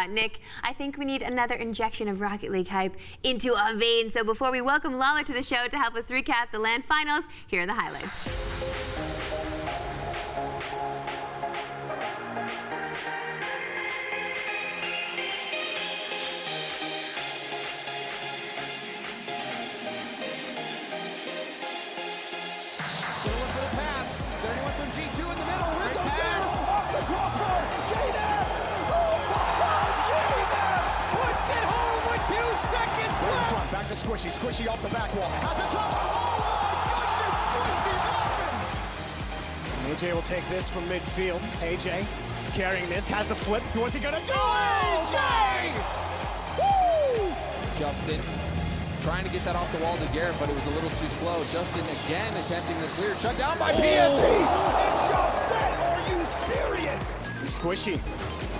Nick, I think we need another injection of Rocket League hype into our veins. So before we welcome Lawler to the show to help us recap the LAN finals, here are the highlights. Back to Squishy. Squishy off the back wall. At the top. Oh my goodness, Squishy nothing. AJ will take this from midfield. AJ carrying this, has the flip. What's he gonna do? AJ! Woo! Justin trying to get that off the wall to Garrett, but it was a little too slow. Justin again attempting the clear. Shut down by PNG. And shot set. Are you serious? Squishy.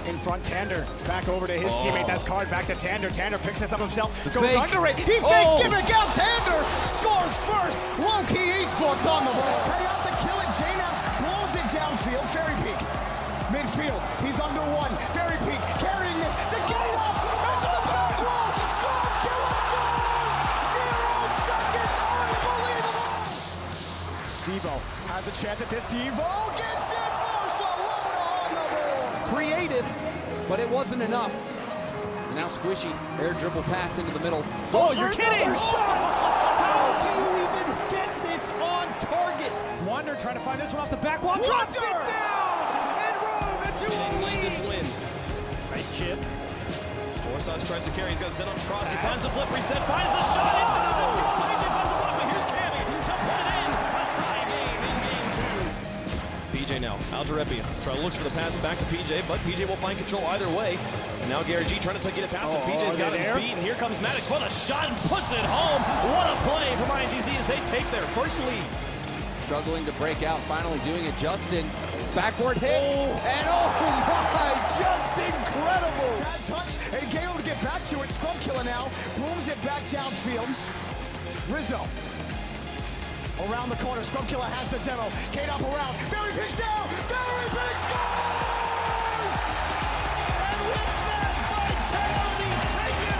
In front, Tander back over to his teammate. That's card back to Tander. Tander picks this up himself. Goes fake. under it. He fakes, give it out. Tander scores first. Low-key Esports on the ball. Pay out the kill it. J-Naps blows it downfield. Fairy Peak. Midfield. He's under one. Fairy Peak carrying this to get it up. Into the back wall. Score. Kill it. Scores. 0 seconds. Unbelievable. Devo has a chance at this. Devo gets it. Barcelona on the ball. Creative, but it wasn't enough. And now Squishy, air dribble pass into the middle. Oh, you're kidding! How do you even get this on target? Wander trying to find this one off the back wall. Drops it down! And Rove, a 2-0 lead. This win. Nice chip. Scorsage tries to carry. He's got to sit on the cross. He finds the flip reset. Finds the shot into the zone. AJ finds the block, but here's Cammy to put it in. A tie game in game 2. PJ now. Algerepi trying to look for the pass back to PJ, but PJ will find control either way. And now Gary G trying to get it past him. PJ's got it beat, and here comes Maddox for the shot and puts it home. What a play from INTZ as they take their first lead. Struggling to break out, finally doing it. Justin, backward hit, and oh my, just incredible. Bad touch, and Gale to get back to it. Scrub killer now, booms it back downfield. Rizzo. Around the corner, Scrub Killer has the demo. K-Dop around, Barry picks down, Barry Big scores! And with that, Vitality take it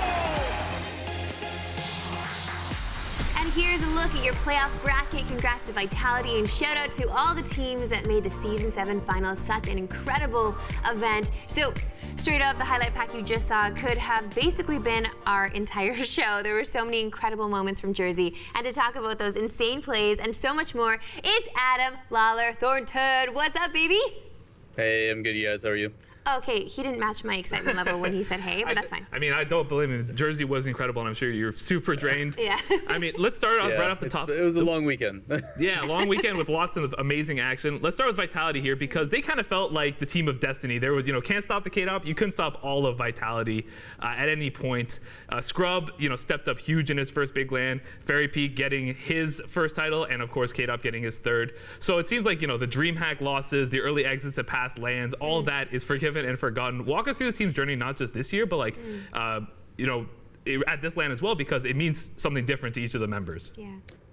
all! And here's a look at your playoff bracket. Congrats to Vitality, and shout out to all the teams that made the Season 7 finals such an incredible event. So, straight up, the highlight pack you just saw could have basically been our entire show. There were so many incredible moments from Jersey. And to talk about those insane plays and so much more, it's Adam Lawler Thornton. What's up, baby? Hey, I'm good. You guys, how are you? Okay, he didn't match my excitement level when he said hey, but that's fine. I mean, I don't blame him. Jersey was incredible, and I'm sure you're super drained. Yeah. I mean, let's start off right off the top. It was a long weekend. Yeah, long weekend with lots of amazing action. Let's start with Vitality here because they kind of felt like the team of destiny. There was, can't stop the K-Dop. You couldn't stop all of Vitality at any point. Scrub, stepped up huge in his first big LAN. Fairy Peak getting his first title, and of course K-Dop getting his third. So it seems like, the DreamHack losses, the early exits at past LANs, all of that is forgiven and forgotten. Walk us through the team's journey, not just this year, but at this LAN as well, because it means something different to each of the members.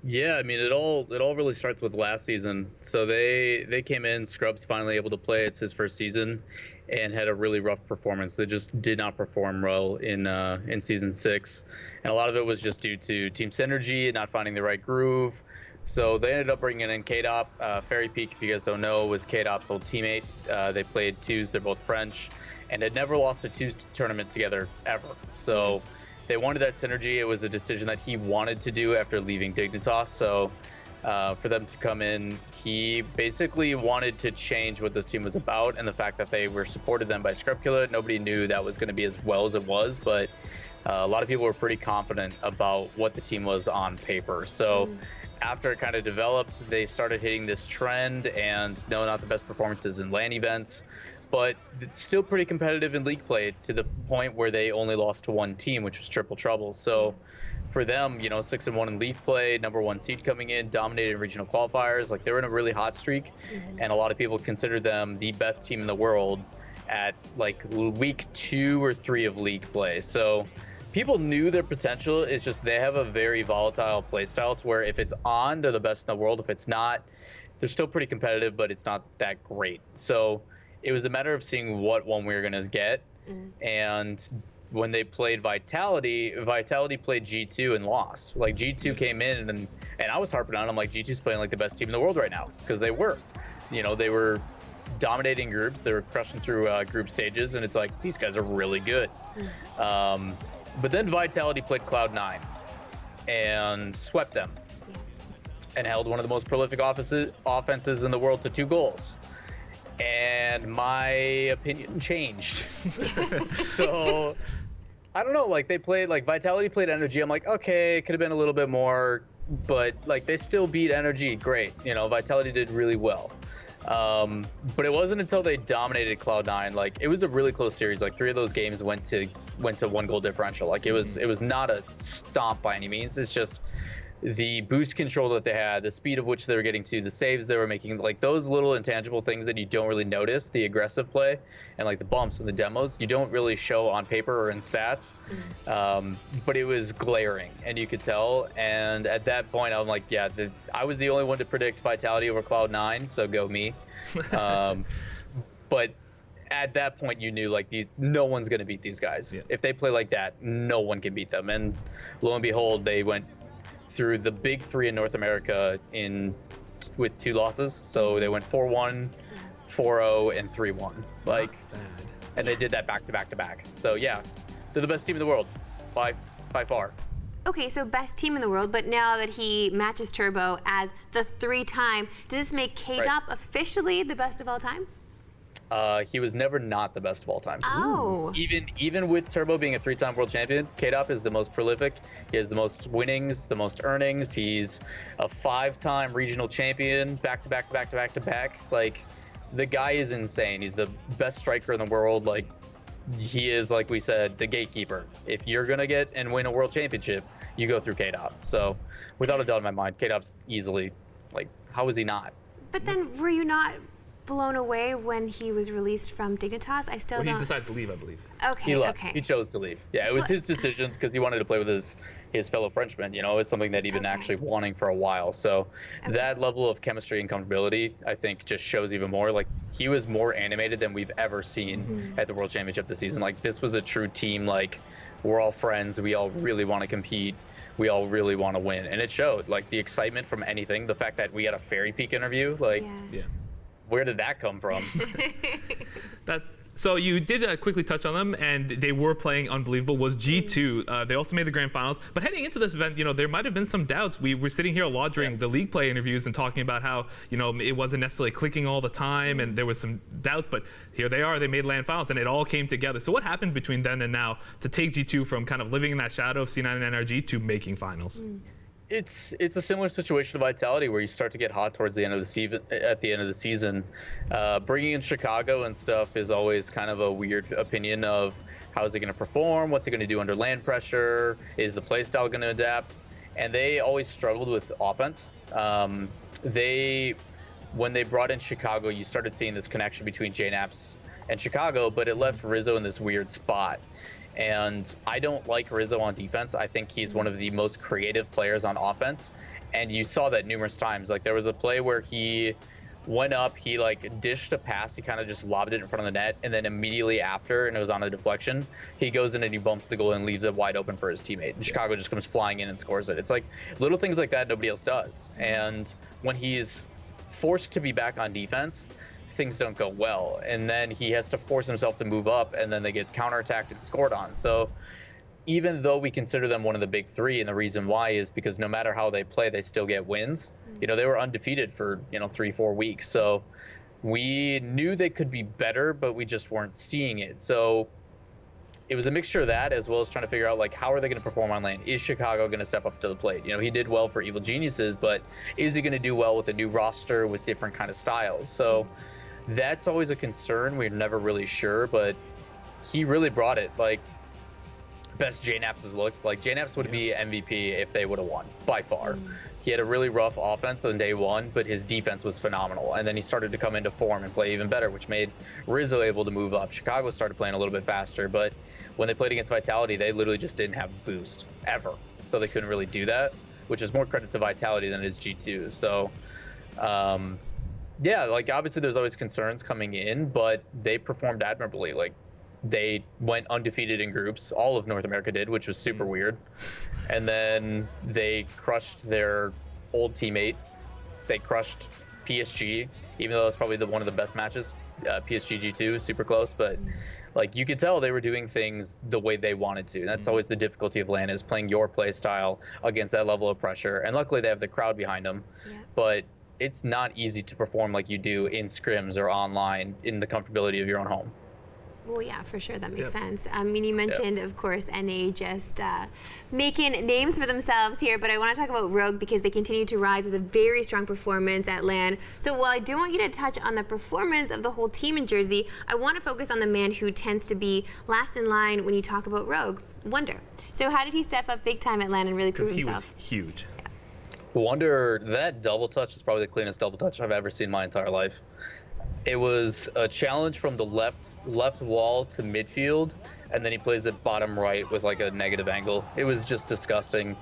Yeah, I mean, it all really starts with last season. So they came in, Scrub's finally able to play. It's his first season, and had a really rough performance. They just did not perform well in Season 6, and a lot of it was just due to team synergy and not finding the right groove. So they ended up bringing in K-Dop. Fairy Peak, if you guys don't know, was K-Dop's old teammate. They played twos. They're both French, and had never lost a twos tournament together ever. So they wanted that synergy. It was a decision that he wanted to do after leaving Dignitas. So for them to come in. He basically wanted to change what this team was about, and the fact that they were supported then by Scrubkilla. Nobody knew that was going to be as well as it was, but a lot of people were pretty confident about what the team was on paper. So after it kind of developed, they started hitting this trend, and no, not the best performances in LAN events, but it's still pretty competitive in league play, to the point where they only lost to one team, which was Triple Trouble. So for them, 6-1 in league play, #1 seed coming in, dominated in regional qualifiers. Like, they were in a really hot streak, and a lot of people consider them the best team in the world at like week 2 or 3 of league play. So people knew their potential. It's just they have a very volatile play style, to where if it's on, they're the best in the world. If it's not, they're still pretty competitive, but it's not that great. So it was a matter of seeing what one we were going to get. And when they played Vitality played G2 and lost. Like, G2 came in, and I was harping on them, like, G2's playing like the best team in the world right now, because they were. They were dominating groups, they were crushing through group stages, and it's like, these guys are really good. But then Vitality played Cloud9 and swept them, and held one of the most prolific offenses in the world to 2 goals. And my opinion changed. So I don't know, like, they played, like, Vitality played Energy. I'm like, okay, it could have been a little bit more, but like, they still beat Energy. Great. Vitality did really well. But it wasn't until they dominated Cloud9. Like, it was a really close series. Like, 3 of those games went to 1 goal differential. Like, it was not a stomp by any means. It's just the boost control that they had, the speed of which they were getting to, the saves they were making, like, those little intangible things that you don't really notice, the aggressive play and like the bumps and the demos, you don't really show on paper or in stats. But it was glaring, and you could tell. And at that point, I'm like, yeah, I was the only one to predict Vitality over Cloud9, so go me. But at that point, you knew, like, no one's going to beat these guys. If they play like that, no one can beat them. And lo and behold, they went through the big 3 in North America with 2 losses. So they went 4-1, 4-0, and 3-1. Like, and they did that back to back to back. So yeah, they're the best team in the world by far. Okay, so best team in the world, but now that he matches Turbo as the 3-time, does this make K-Dop officially the best of all time? He was never not the best of all time. Oh. Even with Turbo being a 3-time world champion, K-Dop is the most prolific. He has the most winnings, the most earnings. He's a 5-time regional champion, back to back to back to back to back. Like, the guy is insane. He's the best striker in the world. Like, he is, like we said, the gatekeeper. If you're gonna get and win a world championship, you go through K-Dop. So, without a doubt in my mind, K-Dop's easily, like, how is he not? But then, were you not blown away when he was released from Dignitas? I still don't. He decided to leave, I believe. Okay, He left. okay. He chose to leave. Yeah, it was his decision, because he wanted to play with his fellow Frenchmen. It's something that he'd been actually wanting for a while. So that level of chemistry and comfortability, I think, just shows even more. Like, he was more animated than we've ever seen at the World Championship this season. Like, this was a true team. Like, we're all friends. We all really want to compete. We all really want to win. And it showed. Like, the excitement from anything, the fact that we got a Fairy Peak interview, like, where did that come from? So you did quickly touch on them, and they were playing unbelievable. Was G2? They also made the grand finals. But heading into this event, there might have been some doubts. We were sitting here a lot during the league play interviews and talking about how it wasn't necessarily clicking all the time, and there was some doubts. But here they are. They made LAN finals, and it all came together. So what happened between then and now to take G2 from kind of living in that shadow of C9 and NRG to making finals? It's a similar situation to Vitality, where you start to get hot towards the end of the season. At the end of the season, bringing in Chicago and stuff is always kind of a weird opinion of how is it going to perform, what's it going to do under LAN pressure, is the playstyle going to adapt, and they always struggled with offense. When they brought in Chicago, you started seeing this connection between JNAPS and Chicago, but it left Rizzo in this weird spot. And I don't like Rizzo on defense. I think he's one of the most creative players on offense. And you saw that numerous times. Like, there was a play where he went up, he like dished a pass, he kind of just lobbed it in front of the net, and then immediately after, and it was on a deflection, he goes in and he bumps the goal and leaves it wide open for his teammate. And Chicago just comes flying in and scores it. It's like little things like that nobody else does. And when he's forced to be back on defense, things don't go well, and then he has to force himself to move up, and then they get counterattacked and scored on. So even though we consider them one of the big 3, and the reason why is because no matter how they play, they still get wins, they were undefeated for 3-4 weeks. So we knew they could be better, but we just weren't seeing it. So it was a mixture of that, as well as trying to figure out, like, how are they going to perform on lane? Is Chicago going to step up to the plate? He did well for Evil Geniuses, but is he going to do well with a new roster with different kind of styles? So that's always a concern. We're never really sure, but he really brought it. Like, best JNaps has looked. Like, JNaps would be MVP if they would have won, by far. He had a really rough offense on day one, but his defense was phenomenal. And then he started to come into form and play even better, which made Rizzo able to move up. Chicago started playing a little bit faster, but when they played against Vitality, they literally just didn't have boost ever. So they couldn't really do that, which is more credit to Vitality than it is G2. So, yeah, like, obviously there's always concerns coming in, but they performed admirably. Like, they went undefeated in groups. All of North America did, which was super weird. And then they crushed their old teammate. They crushed PSG, even though it was probably one of the best matches. PSG G2, super close, but like, you could tell they were doing things the way they wanted to. That's always the difficulty of LAN, is playing your play style against that level of pressure. And luckily they have the crowd behind them, but it's not easy to perform like you do in scrims or online in the comfortability of your own home. Well, yeah, for sure, that makes sense. I mean, you mentioned, of course, NA just making names for themselves here, but I want to talk about Rogue because they continue to rise with a very strong performance at LAN. So while I do want you to touch on the performance of the whole team in Jersey, I want to focus on the man who tends to be last in line when you talk about Rogue, Wonder. So how did he step up big time at LAN and really prove himself? Because he was huge. Wonder, that double touch is probably the cleanest double touch I've ever seen in my entire life. It was a challenge from the left wall to midfield, and then he plays it bottom right with like a negative angle. It was just disgusting,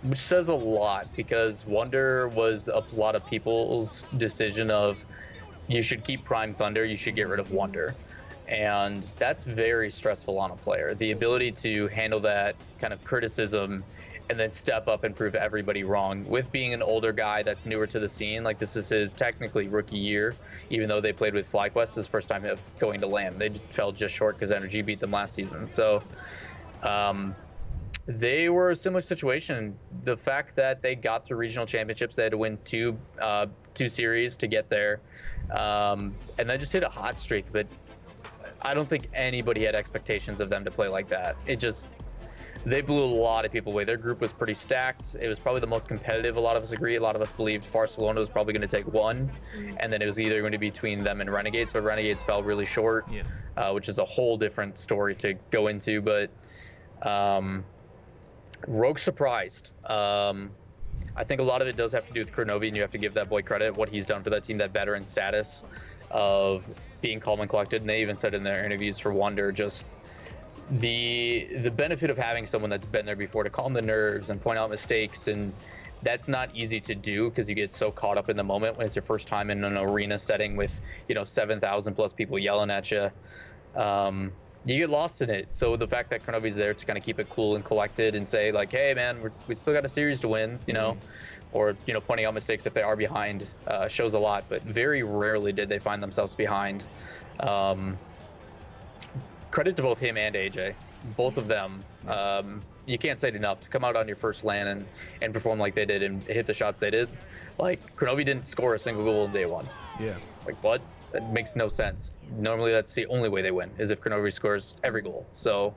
which says a lot, because Wonder was a lot of people's decision of, you should keep Prime Thunder, you should get rid of Wonder. And that's very stressful on a player. The ability to handle that kind of criticism and then step up and prove everybody wrong. With being an older guy that's newer to the scene, like, this is his technically rookie year, even though they played with FlyQuest his first time going to LAN. They fell just short because Energy beat them last season. So they were a similar situation. The fact that they got through regional championships, they had to win two series to get there, and then just hit a hot streak. But I don't think anybody had expectations of them to play like that. They blew a lot of people away. Their group was pretty stacked. It was probably the most competitive. A lot of us agree. A lot of us believed Barcelona was probably going to take one, and then it was either going to be between them and Renegades, but Renegades fell really short, which is a whole different story to go into. But Rogue surprised. I think a lot of it does have to do with Kronovi, and you have to give that boy credit, what he's done for that team, that veteran status of being calm and collected. And they even said in their interviews for Wonder, just the benefit of having someone that's been there before to calm the nerves and point out mistakes. And that's not easy to do, because you get so caught up in the moment when it's your first time in an arena setting with 7,000 plus people yelling at you. You get lost in it. So the fact that Kronovi's there to kind of keep it cool and collected and say, like, hey man, we still got a series to win, or pointing out mistakes if they are behind, shows a lot. But very rarely did they find themselves behind. Credit to both him and AJ, both of them. You can't say it enough, to come out on your first LAN and perform like they did and hit the shots they did. Like, Kronovi didn't score a single goal on day one. Yeah. Like, what? That makes no sense. Normally that's the only way they win, is if Kronovi scores every goal. So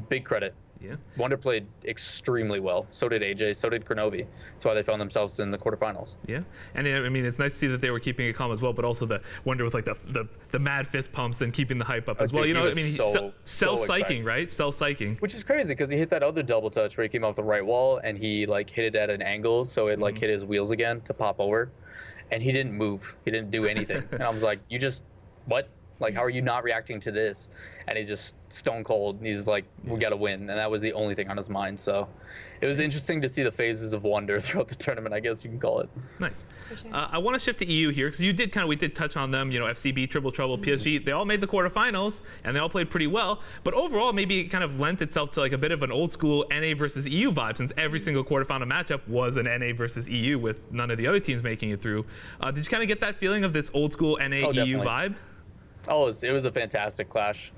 big credit. Yeah. Wonder played extremely well. So did AJ. So did Kronovi. That's why they found themselves in the quarterfinals. Yeah, and I mean, it's nice to see that they were keeping it calm as well, but also the Wonder with like the mad fist pumps and keeping the hype up as well. Dude, I mean, self-psyching, excited. right? Self-psyching. Which is crazy, because he hit that other double touch where he came off the right wall and he like hit it at an angle, so it like hit his wheels again to pop over, and he didn't move. He didn't do anything. And I was like, what? Like, how are you not reacting to this? And he's just stone cold. He's like, we got to win. And that was the only thing on his mind. So it was interesting to see the phases of Wonder throughout the tournament, I guess you can call it. Nice. Sure. I want to shift to EU here, because we did touch on them. FCB, Triple Trouble, PSG, they all made the quarterfinals, and they all played pretty well. But overall, maybe it kind of lent itself to like a bit of an old school NA versus EU vibe, since every single quarterfinal matchup was an NA versus EU, with none of the other teams making it through. Did you kind of get that feeling of this old school NA EU vibe? Oh, it was a fantastic clash.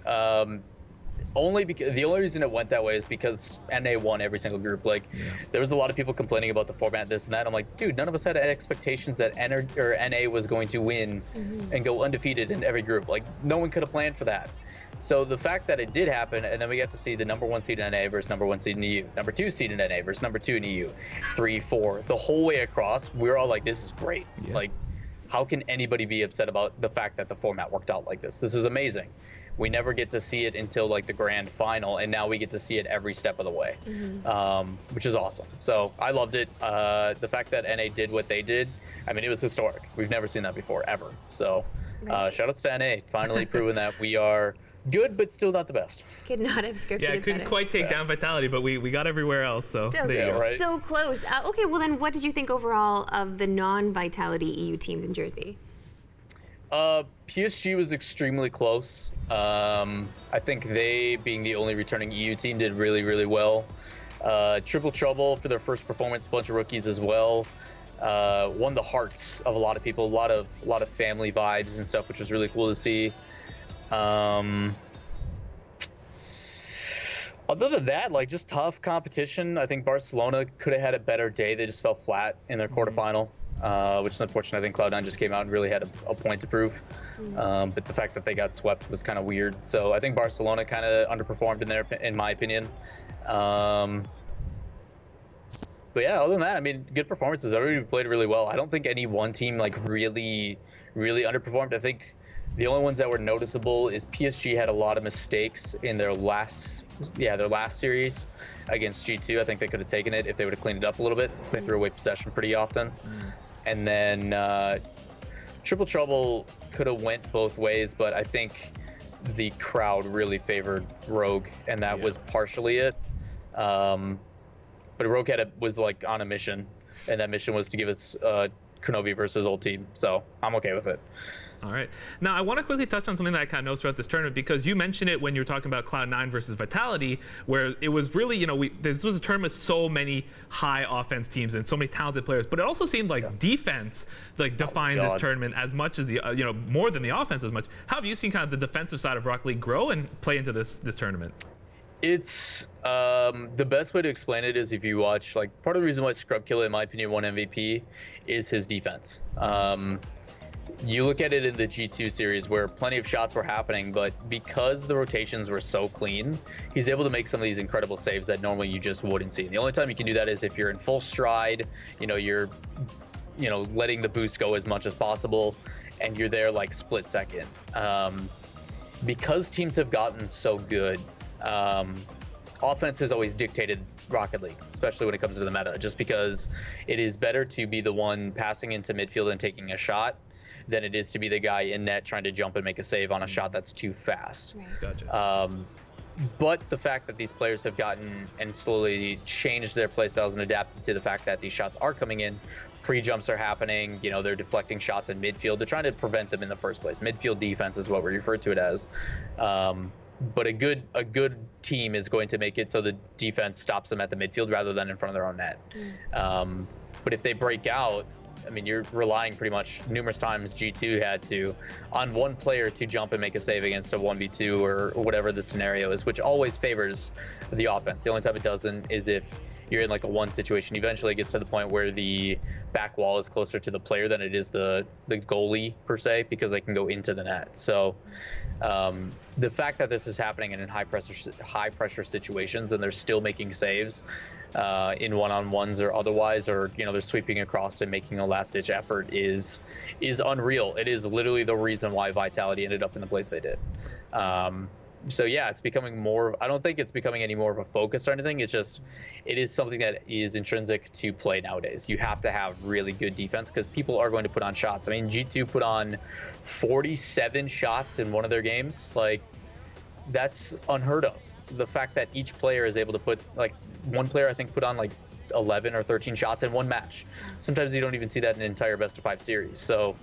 only because the only reason it went that way is because NA won every single group. Like, there was a lot of people complaining about the format, this and that. I'm like, dude, none of us had expectations that NA was going to win and go undefeated in every group. Like, no one could have planned for that. So the fact that it did happen, and then we got to see the #1 seed in NA versus #1 seed in EU, #2 seed in NA versus #2 in EU, 3, 4, the whole way across, we were all like, this is great. Like, how can anybody be upset about the fact that the format worked out like this? This is amazing. We never get to see it until like the grand final, and now we get to see it every step of the way, which is awesome. So I loved it. The fact that NA did what they did, I mean, it was historic. We've never seen that before, ever. So shout outs to NA, finally proving that we are good, but still not the best. Could not have scripted Yeah, it couldn't better. quite take down Vitality, but we got everywhere else. So Still there you go. right. so close. Okay, well then, what did you think overall of the non-Vitality EU teams in Jersey? PSG was extremely close. I think they, being the only returning EU team, did really, really well. Triple Trouble for their first performance, bunch of rookies as well. Won the hearts of a lot of people, a lot of family vibes and stuff, which was really cool to see. Other than that, like, just tough competition. I think Barcelona could have had a better day. They just fell flat in their quarterfinal, which is unfortunate. I think Cloud9 just came out and really had a point to prove. But the fact that they got swept was kind of weird. So I think Barcelona kind of underperformed in my opinion. But yeah, other than that, I mean, good performances. Everybody played really well. I don't think any one team like really underperformed. I think the only ones that were noticeable is PSG had a lot of mistakes in their last series against G2. I think they could have taken it if they would have cleaned it up a little bit. They threw away possession pretty often. And then Triple Trouble could have went both ways, but I think the crowd really favored Rogue, and that was partially it. But Rogue was like on a mission, and that mission was to give us Kronovi versus old team. So I'm okay with it. All right. Now, I want to quickly touch on something that I kind of noticed throughout this tournament, because you mentioned it when you were talking about Cloud9 versus Vitality, where it was really, you know, this was a tournament with so many high offense teams and so many talented players, but it also seemed like defense like defined this tournament as much as the, you know, more than the offense as much. How have you seen kind of the defensive side of Rocket League grow and play into this tournament? It's the best way to explain it is if you watch, like, part of the reason why Scrubkilla, in my opinion, won MVP is his defense. You look at it in the G2 series where plenty of shots were happening, but because the rotations were so clean, he's able to make some of these incredible saves that normally you just wouldn't see. And the only time you can do that is if you're in full stride, you're letting the boost go as much as possible, and you're there like split second. Because teams have gotten so good, offense has always dictated Rocket League, especially when it comes to the meta, just because it is better to be the one passing into midfield and taking a shot than it is to be the guy in net trying to jump and make a save on a shot that's too fast. Gotcha. But the fact that these players have gotten and slowly changed their playstyles and adapted to the fact that these shots are coming in, pre-jumps are happening, they're deflecting shots in midfield. They're trying to prevent them in the first place. Midfield defense is what we refer to it as. But a good team is going to make it so the defense stops them at the midfield rather than in front of their own net. But if they break out, I mean, you're relying pretty much numerous times G2 had to on one player to jump and make a save against a 1v2 or whatever the scenario is, which always favors the offense. The only time it doesn't is if you're in like a one situation. Eventually it gets to the point where the back wall is closer to the player than it is the goalie per se, because they can go into the net. So the fact that this is happening in high pressure situations and they're still making saves in one-on-ones or otherwise, or they're sweeping across and making a last-ditch effort is unreal. It is literally the reason why Vitality ended up in the place they did. So yeah, it's becoming more. I don't think it's becoming any more of a focus or anything. It's just it is something that is intrinsic to play nowadays. You have to have really good defense because people are going to put on shots. I mean, G2 put on 47 shots in one of their games. Like, that's unheard of. The fact that each player is able to put, like, one player I think put on like 11 or 13 shots in one match. Sometimes you don't even see that in an entire best-of-5 series. So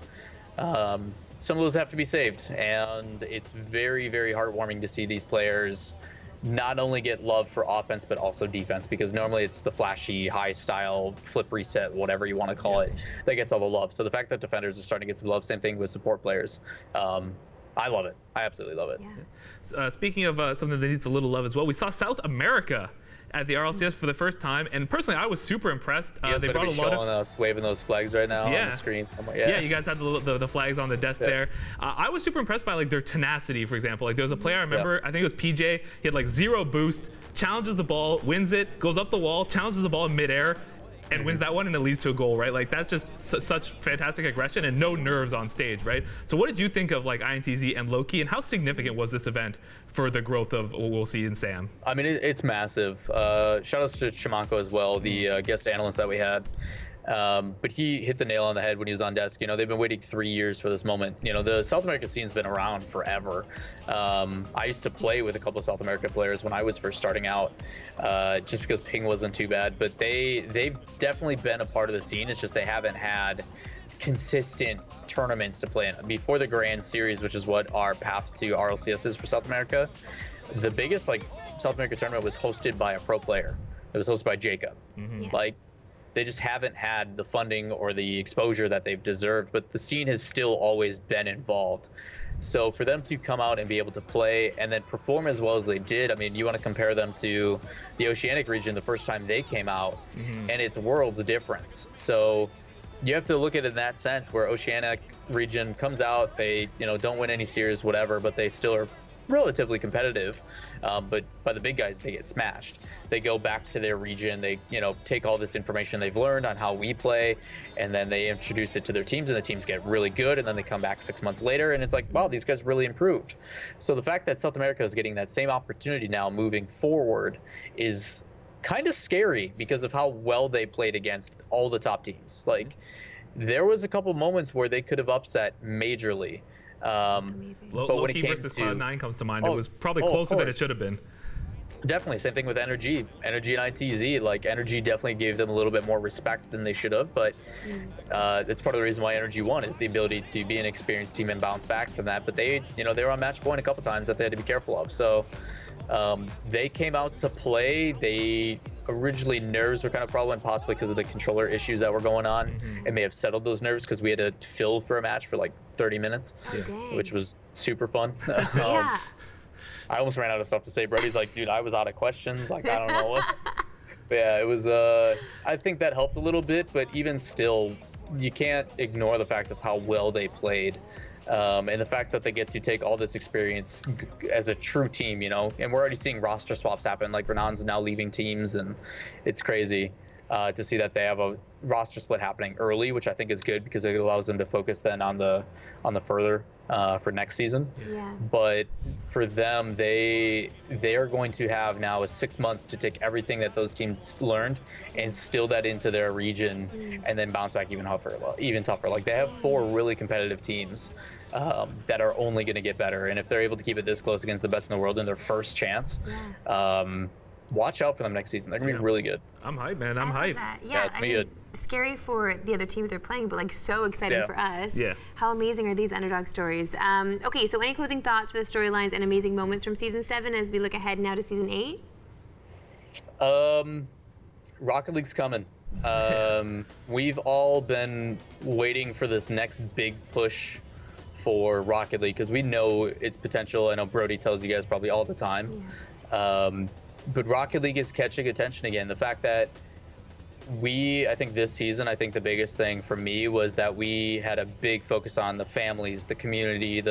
some of those have to be saved, and it's very, very heartwarming to see these players not only get love for offense but also defense, because normally it's the flashy, high-style flip reset, whatever you want to call it, that gets all the love. So the fact that defenders are starting to get some love, same thing with support players. I love it. I absolutely love it. Speaking of something that needs a little love as well, we saw South America at the RLCS for the first time, and personally, I was super impressed. They brought a lot of us waving those flags right now on the screen. Yeah, you guys had the flags on the desk there. I was super impressed by like their tenacity, for example. Like there was a player I remember, I think it was PJ. He had like 0 boost, challenges the ball, wins it, goes up the wall, challenges the ball in midair, and wins that one, and it leads to a goal, right? Like that's just such fantastic aggression and no nerves on stage, right? So what did you think of like INTZ and Loki, and how significant was this event for the growth of what we'll see in SAM? I mean, it's massive. Shout outs to Chimanko as well, the guest analyst that we had. But he hit the nail on the head when he was on desk. You know, they've been waiting 3 years for this moment. You know, the South America scene's been around forever. I used to play with a couple of South America players when I was first starting out, just because ping wasn't too bad. But they've definitely been a part of the scene. It's just they haven't had consistent tournaments to play in. Before the Grand Series, which is what our path to RLCS is for South America, the biggest like South America tournament was hosted by a pro player. It was hosted by Jacob. Like, they just haven't had the funding or the exposure that they've deserved, but the scene has still always been involved. So for them to come out and be able to play and then perform as well as they did, I mean, you want to compare them to the Oceanic region the first time they came out, and it's worlds difference. So you have to look at it in that sense, where Oceanic region comes out, they don't win any series, whatever, but they still are relatively competitive. But by the big guys, they get smashed. They go back to their region, they take all this information they've learned on how we play, and then they introduce it to their teams, and the teams get really good, and then they come back 6 months later, and it's like, wow, these guys really improved. So the fact that South America is getting that same opportunity now moving forward is kind of scary because of how well they played against all the top teams. Like, there was a couple moments where they could have upset majorly. But when it came versus to Cloud9 comes to mind, it was probably closer than it should have been. Definitely, same thing with Energy and ITZ. Like, Energy definitely gave them a little bit more respect than they should have, but it's part of the reason why Energy won, is the ability to be an experienced team and bounce back from that. But they were on match point a couple times that they had to be careful of. So they came out to play. They originally, nerves were kind of a problem, possibly because of the controller issues that were going on. It may have settled those nerves because we had to fill for a match for like 30 minutes, which was super fun. I almost ran out of stuff to say. Brody's like, dude, I was out of questions. Like, I don't know what. But yeah, it was, I think that helped a little bit, but even still, you can't ignore the fact of how well they played. And the fact that they get to take all this experience as a true team, and we're already seeing roster swaps happen. Like, Renan's now leaving teams, and it's crazy to see that they have a roster split happening early, which I think is good because it allows them to focus then on the further for next season. But for them, they are going to have now 6 months to take everything that those teams learned and instill that into their region, and then bounce back even tougher. Like, they have 4 really competitive teams that are only going to get better, and if they're able to keep it this close against the best in the world in their first chance, watch out for them next season. They're gonna be really good. I'm hyped, man. I'm hyped. Yeah, it's me good. Scary for the other teams they're playing, but like so exciting for us. Yeah. How amazing are these underdog stories? Okay, so any closing thoughts for the storylines and amazing moments from season 7 as we look ahead now to season 8? Rocket League's coming. We've all been waiting for this next big push for Rocket League because we know its potential. I know Brody tells you guys probably all the time. But Rocket League is catching attention again. The fact that I think this season, I think the biggest thing for me was that we had a big focus on the families, the community,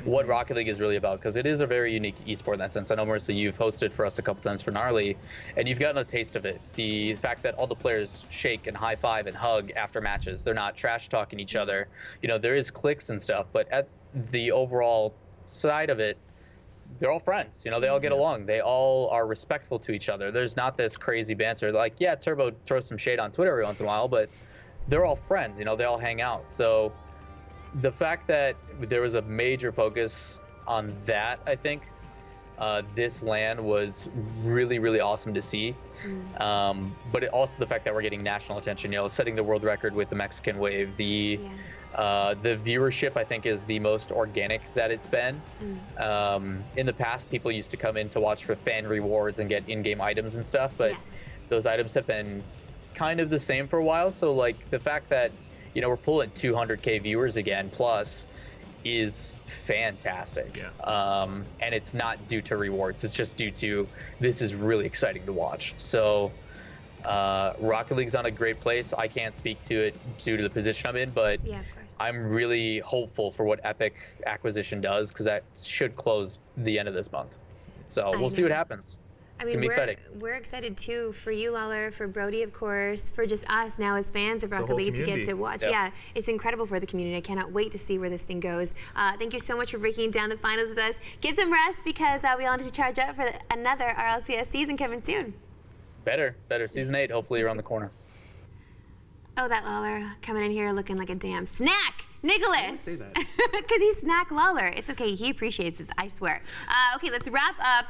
what Rocket League is really about, because it is a very unique esport in that sense. I know, Marissa, you've hosted for us a couple times for Gnarly, and you've gotten a taste of it. The fact that all the players shake and high five and hug after matches. They're not trash talking each other. There is cliques and stuff, but at the overall side of it, they're all friends. They all get along. They all are respectful to each other. There's not this crazy banter. Like, yeah, Turbo throws some shade on Twitter every once in a while, but they're all friends. They all hang out. So the fact that there was a major focus on that, I think, this LAN was really, really awesome to see. But also the fact that we're getting national attention, setting the world record with the Mexican wave, the viewership, I think, is the most organic that it's been. In the past, people used to come in to watch for fan rewards and get in-game items and stuff, but those items have been kind of the same for a while. So, like, the fact that, we're pulling 200K viewers again, plus, is fantastic. And it's not due to rewards. It's just due to this is really exciting to watch. So Rocket League's on a great place. I can't speak to it due to the position I'm in, but I'm really hopeful for what Epic acquisition does, because that should close the end of this month. So we'll see what happens. I It's mean, gonna be exciting. we're excited too for you, Lawler, for Brody, of course, for just us now as fans of Rocket whole League to get community. to watch. Yep. Yeah, it's incredible for the community. I cannot wait to see where this thing goes. Thank you so much for breaking down the finals with us. Get some rest, because we all need to charge up for another RLCS season coming soon. Better. Season 8, hopefully around the corner. Oh, that Lawler coming in here looking like a damn snack. Nicholas! Say that. Because he's Snack Lawler. It's okay, he appreciates it, I swear. Okay, let's wrap up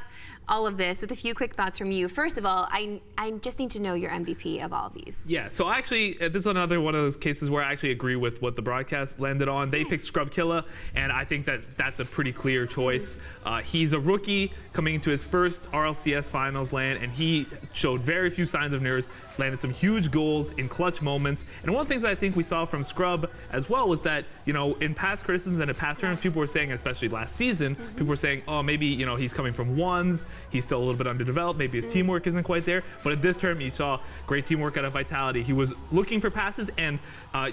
all of this with a few quick thoughts from you. First of all, I just need to know your MVP of all of these. Yeah, so actually, this is another one of those cases where I actually agree with what the broadcast landed on. They picked Scrub Killa, and I think that that's a pretty clear choice. He's a rookie coming into his first RLCS finals land, and he showed very few signs of nerves, landed some huge goals in clutch moments. And one of the things that I think we saw from Scrub as well was that, you know, in past criticisms and in past tournaments, people were saying, especially last season, people were saying, oh, maybe, you know, he's coming from ones, he's still a little bit underdeveloped, maybe his teamwork isn't quite there. But at this tournament, you saw great teamwork out of Vitality. He was looking for passes and,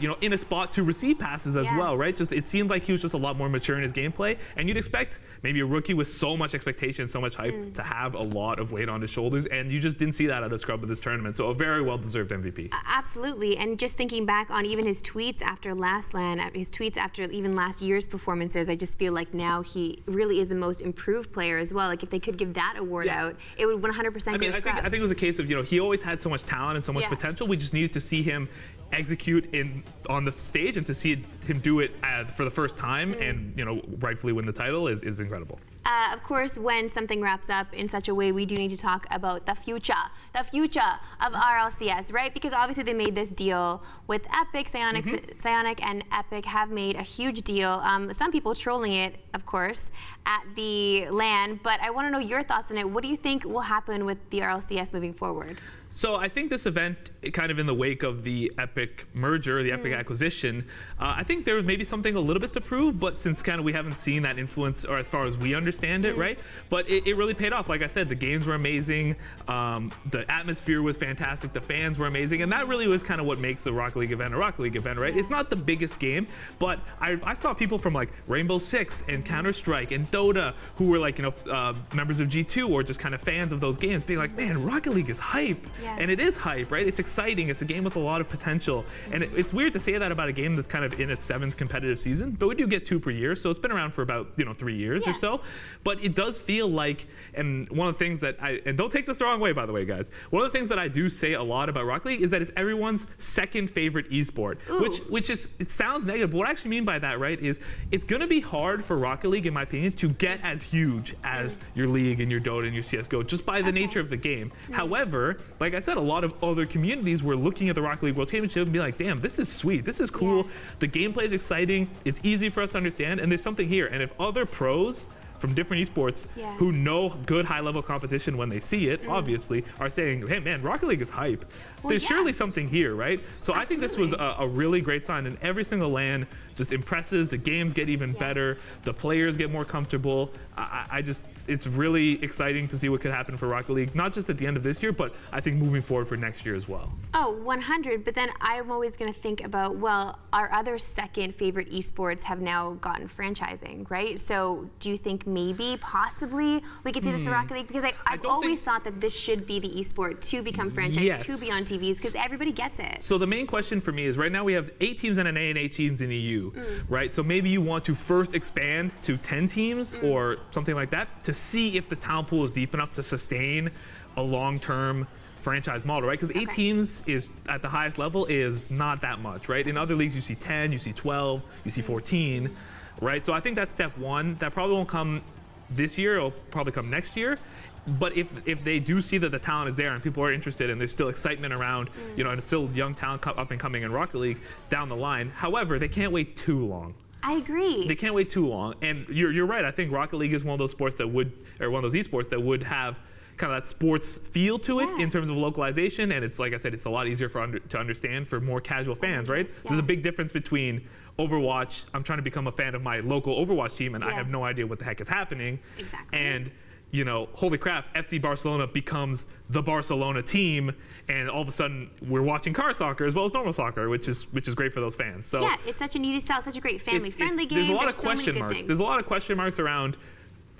you know, in a spot to receive passes as well, right? Just it seemed like he was just a lot more mature in his gameplay. And you'd expect maybe a rookie with so much expectation, so much hype to have a lot of weight on his shoulders. And you just didn't see that out of Scrub of this tournament. So a very well-deserved MVP. Absolutely, and just thinking back on even his tweets after last LAN, his tweets after even last year's performances, I just feel like now he really is the most improved player as well. Like if they could give that award out, it would 100% go to Scrub. I think it was a case of, you know, he always had so much talent and so much potential. We just needed to see him execute on the stage, and to see him do it for the first time and, you know, rightfully win the title is incredible. Of course, when something wraps up in such a way, we do need to talk about the future of RLCS, right? Because obviously they made this deal with Epic, Psyonix and Epic have made a huge deal. Some people trolling it, of course, at the LAN, but I want to know your thoughts on it. What do you think will happen with the RLCS moving forward? So I think this event, kind of in the wake of the Epic merger, the Epic acquisition, I think there was maybe something a little bit to prove, but since kind of we haven't seen that influence, or as far as we understand it, right? But it really paid off. Like I said, the games were amazing, the atmosphere was fantastic, the fans were amazing, and that really was kind of what makes a Rocket League event a Rocket League event, right? It's not the biggest game, but I saw people from like Rainbow Six and Counter-Strike and Dota who were like, you know, members of G2 or just kind of fans of those games being like, man, Rocket League is hype. And it is hype, right? It's exciting. It's a game with a lot of potential. And it's weird to say that about a game that's kind of in its 7th competitive season, but we do get 2 per year, so it's been around for about, you know, 3 years or so. But it does feel like, and one of the things that and don't take this the wrong way, by the way, guys, one of the things that I do say a lot about Rocket League is that it's everyone's second favorite esport, which is, it sounds negative, but what I actually mean by that, right, is it's going to be hard for Rocket League, in my opinion, to get as huge as your League and your Dota and your CSGO, just by the nature of the game. However, like I said, a lot of other communities were looking at the Rocket League World Championship and be like, damn, this is sweet, this is cool, the gameplay is exciting, it's easy for us to understand, and there's something here. And if other pros from different esports who know good high-level competition when they see it, obviously, are saying, hey man, Rocket League is hype. There's surely something here, right? So I think this was a really great sign, and every single LAN just impresses, the games get even better, the players get more comfortable. It's really exciting to see what could happen for Rocket League, not just at the end of this year, but I think moving forward for next year as well. Oh, 100, but then I'm always going to think about, well, our other second favorite esports have now gotten franchising, right? So do you think maybe, possibly, we could do this for Rocket League? Because I've always thought that this should be the esport to become franchised, to be on TVs, because everybody gets it. So the main question for me is, right now we have 8 teams in NA and 8 teams in EU, right? So maybe you want to first expand to 10 teams or something like that to see if the talent pool is deep enough to sustain a long-term franchise model, right? Because 8 teams is at the highest level is not that much, right? In other leagues, you see 10, you see 12, you see 14, right? So I think that's step one. That probably won't come this year. It'll probably come next year. But if they do see that the talent is there and people are interested and there's still excitement around, you know, and still young talent up and coming in Rocket League down the line. However, they can't wait too long. I agree. They can't wait too long. And you're right. I think Rocket League is one of those sports that would, or one of those esports that would have, kind of that sports feel to it in terms of localization, and it's like I said, it's a lot easier to understand for more casual fans, right? There's a big difference between Overwatch. I'm trying to become a fan of my local Overwatch team, and I have no idea what the heck is happening. And you know, holy crap, FC Barcelona becomes the Barcelona team, and all of a sudden we're watching car soccer as well as normal soccer, which is great for those fans. So yeah, it's such an easy style, such a great family-friendly game. There's a lot of question marks. There's a lot of question marks around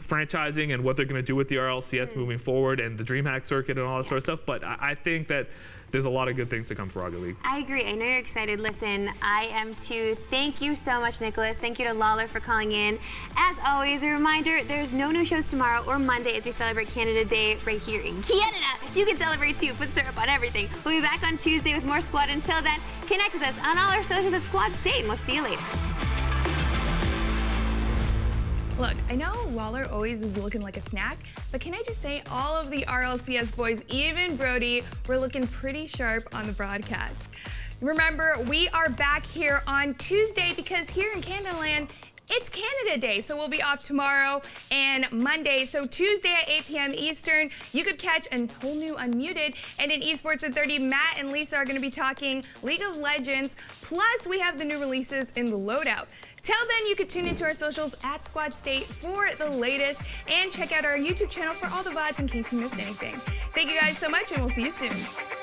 franchising and what they're going to do with the RLCS moving forward, and the DreamHack circuit and all that sort of stuff. But I think that there's a lot of good things to come for Rocket League. I agree. I know you're excited. Listen, I am too. Thank you so much, Nicholas. Thank you to Lawler for calling in. As always, a reminder, there's no new shows tomorrow or Monday as we celebrate Canada Day right here in Canada. You can celebrate too. Put syrup on everything. We'll be back on Tuesday with more Squad. Until then, connect with us on all our socials at Squad State, and we'll see you later. Look, I know Lawler always is looking like a snack, but can I just say all of the RLCS boys, even Brody, were looking pretty sharp on the broadcast. Remember, we are back here on Tuesday because here in Canadaland, it's Canada Day, so we'll be off tomorrow and Monday. So Tuesday at 8 p.m. Eastern, you could catch a whole new Unmuted. And in Esports at 30, Matt and Lisa are going to be talking League of Legends. Plus, we have the new releases in the loadout. Till then, you can tune into our socials at Squad State for the latest and check out our YouTube channel for all the VODs in case you missed anything. Thank you guys so much, and we'll see you soon.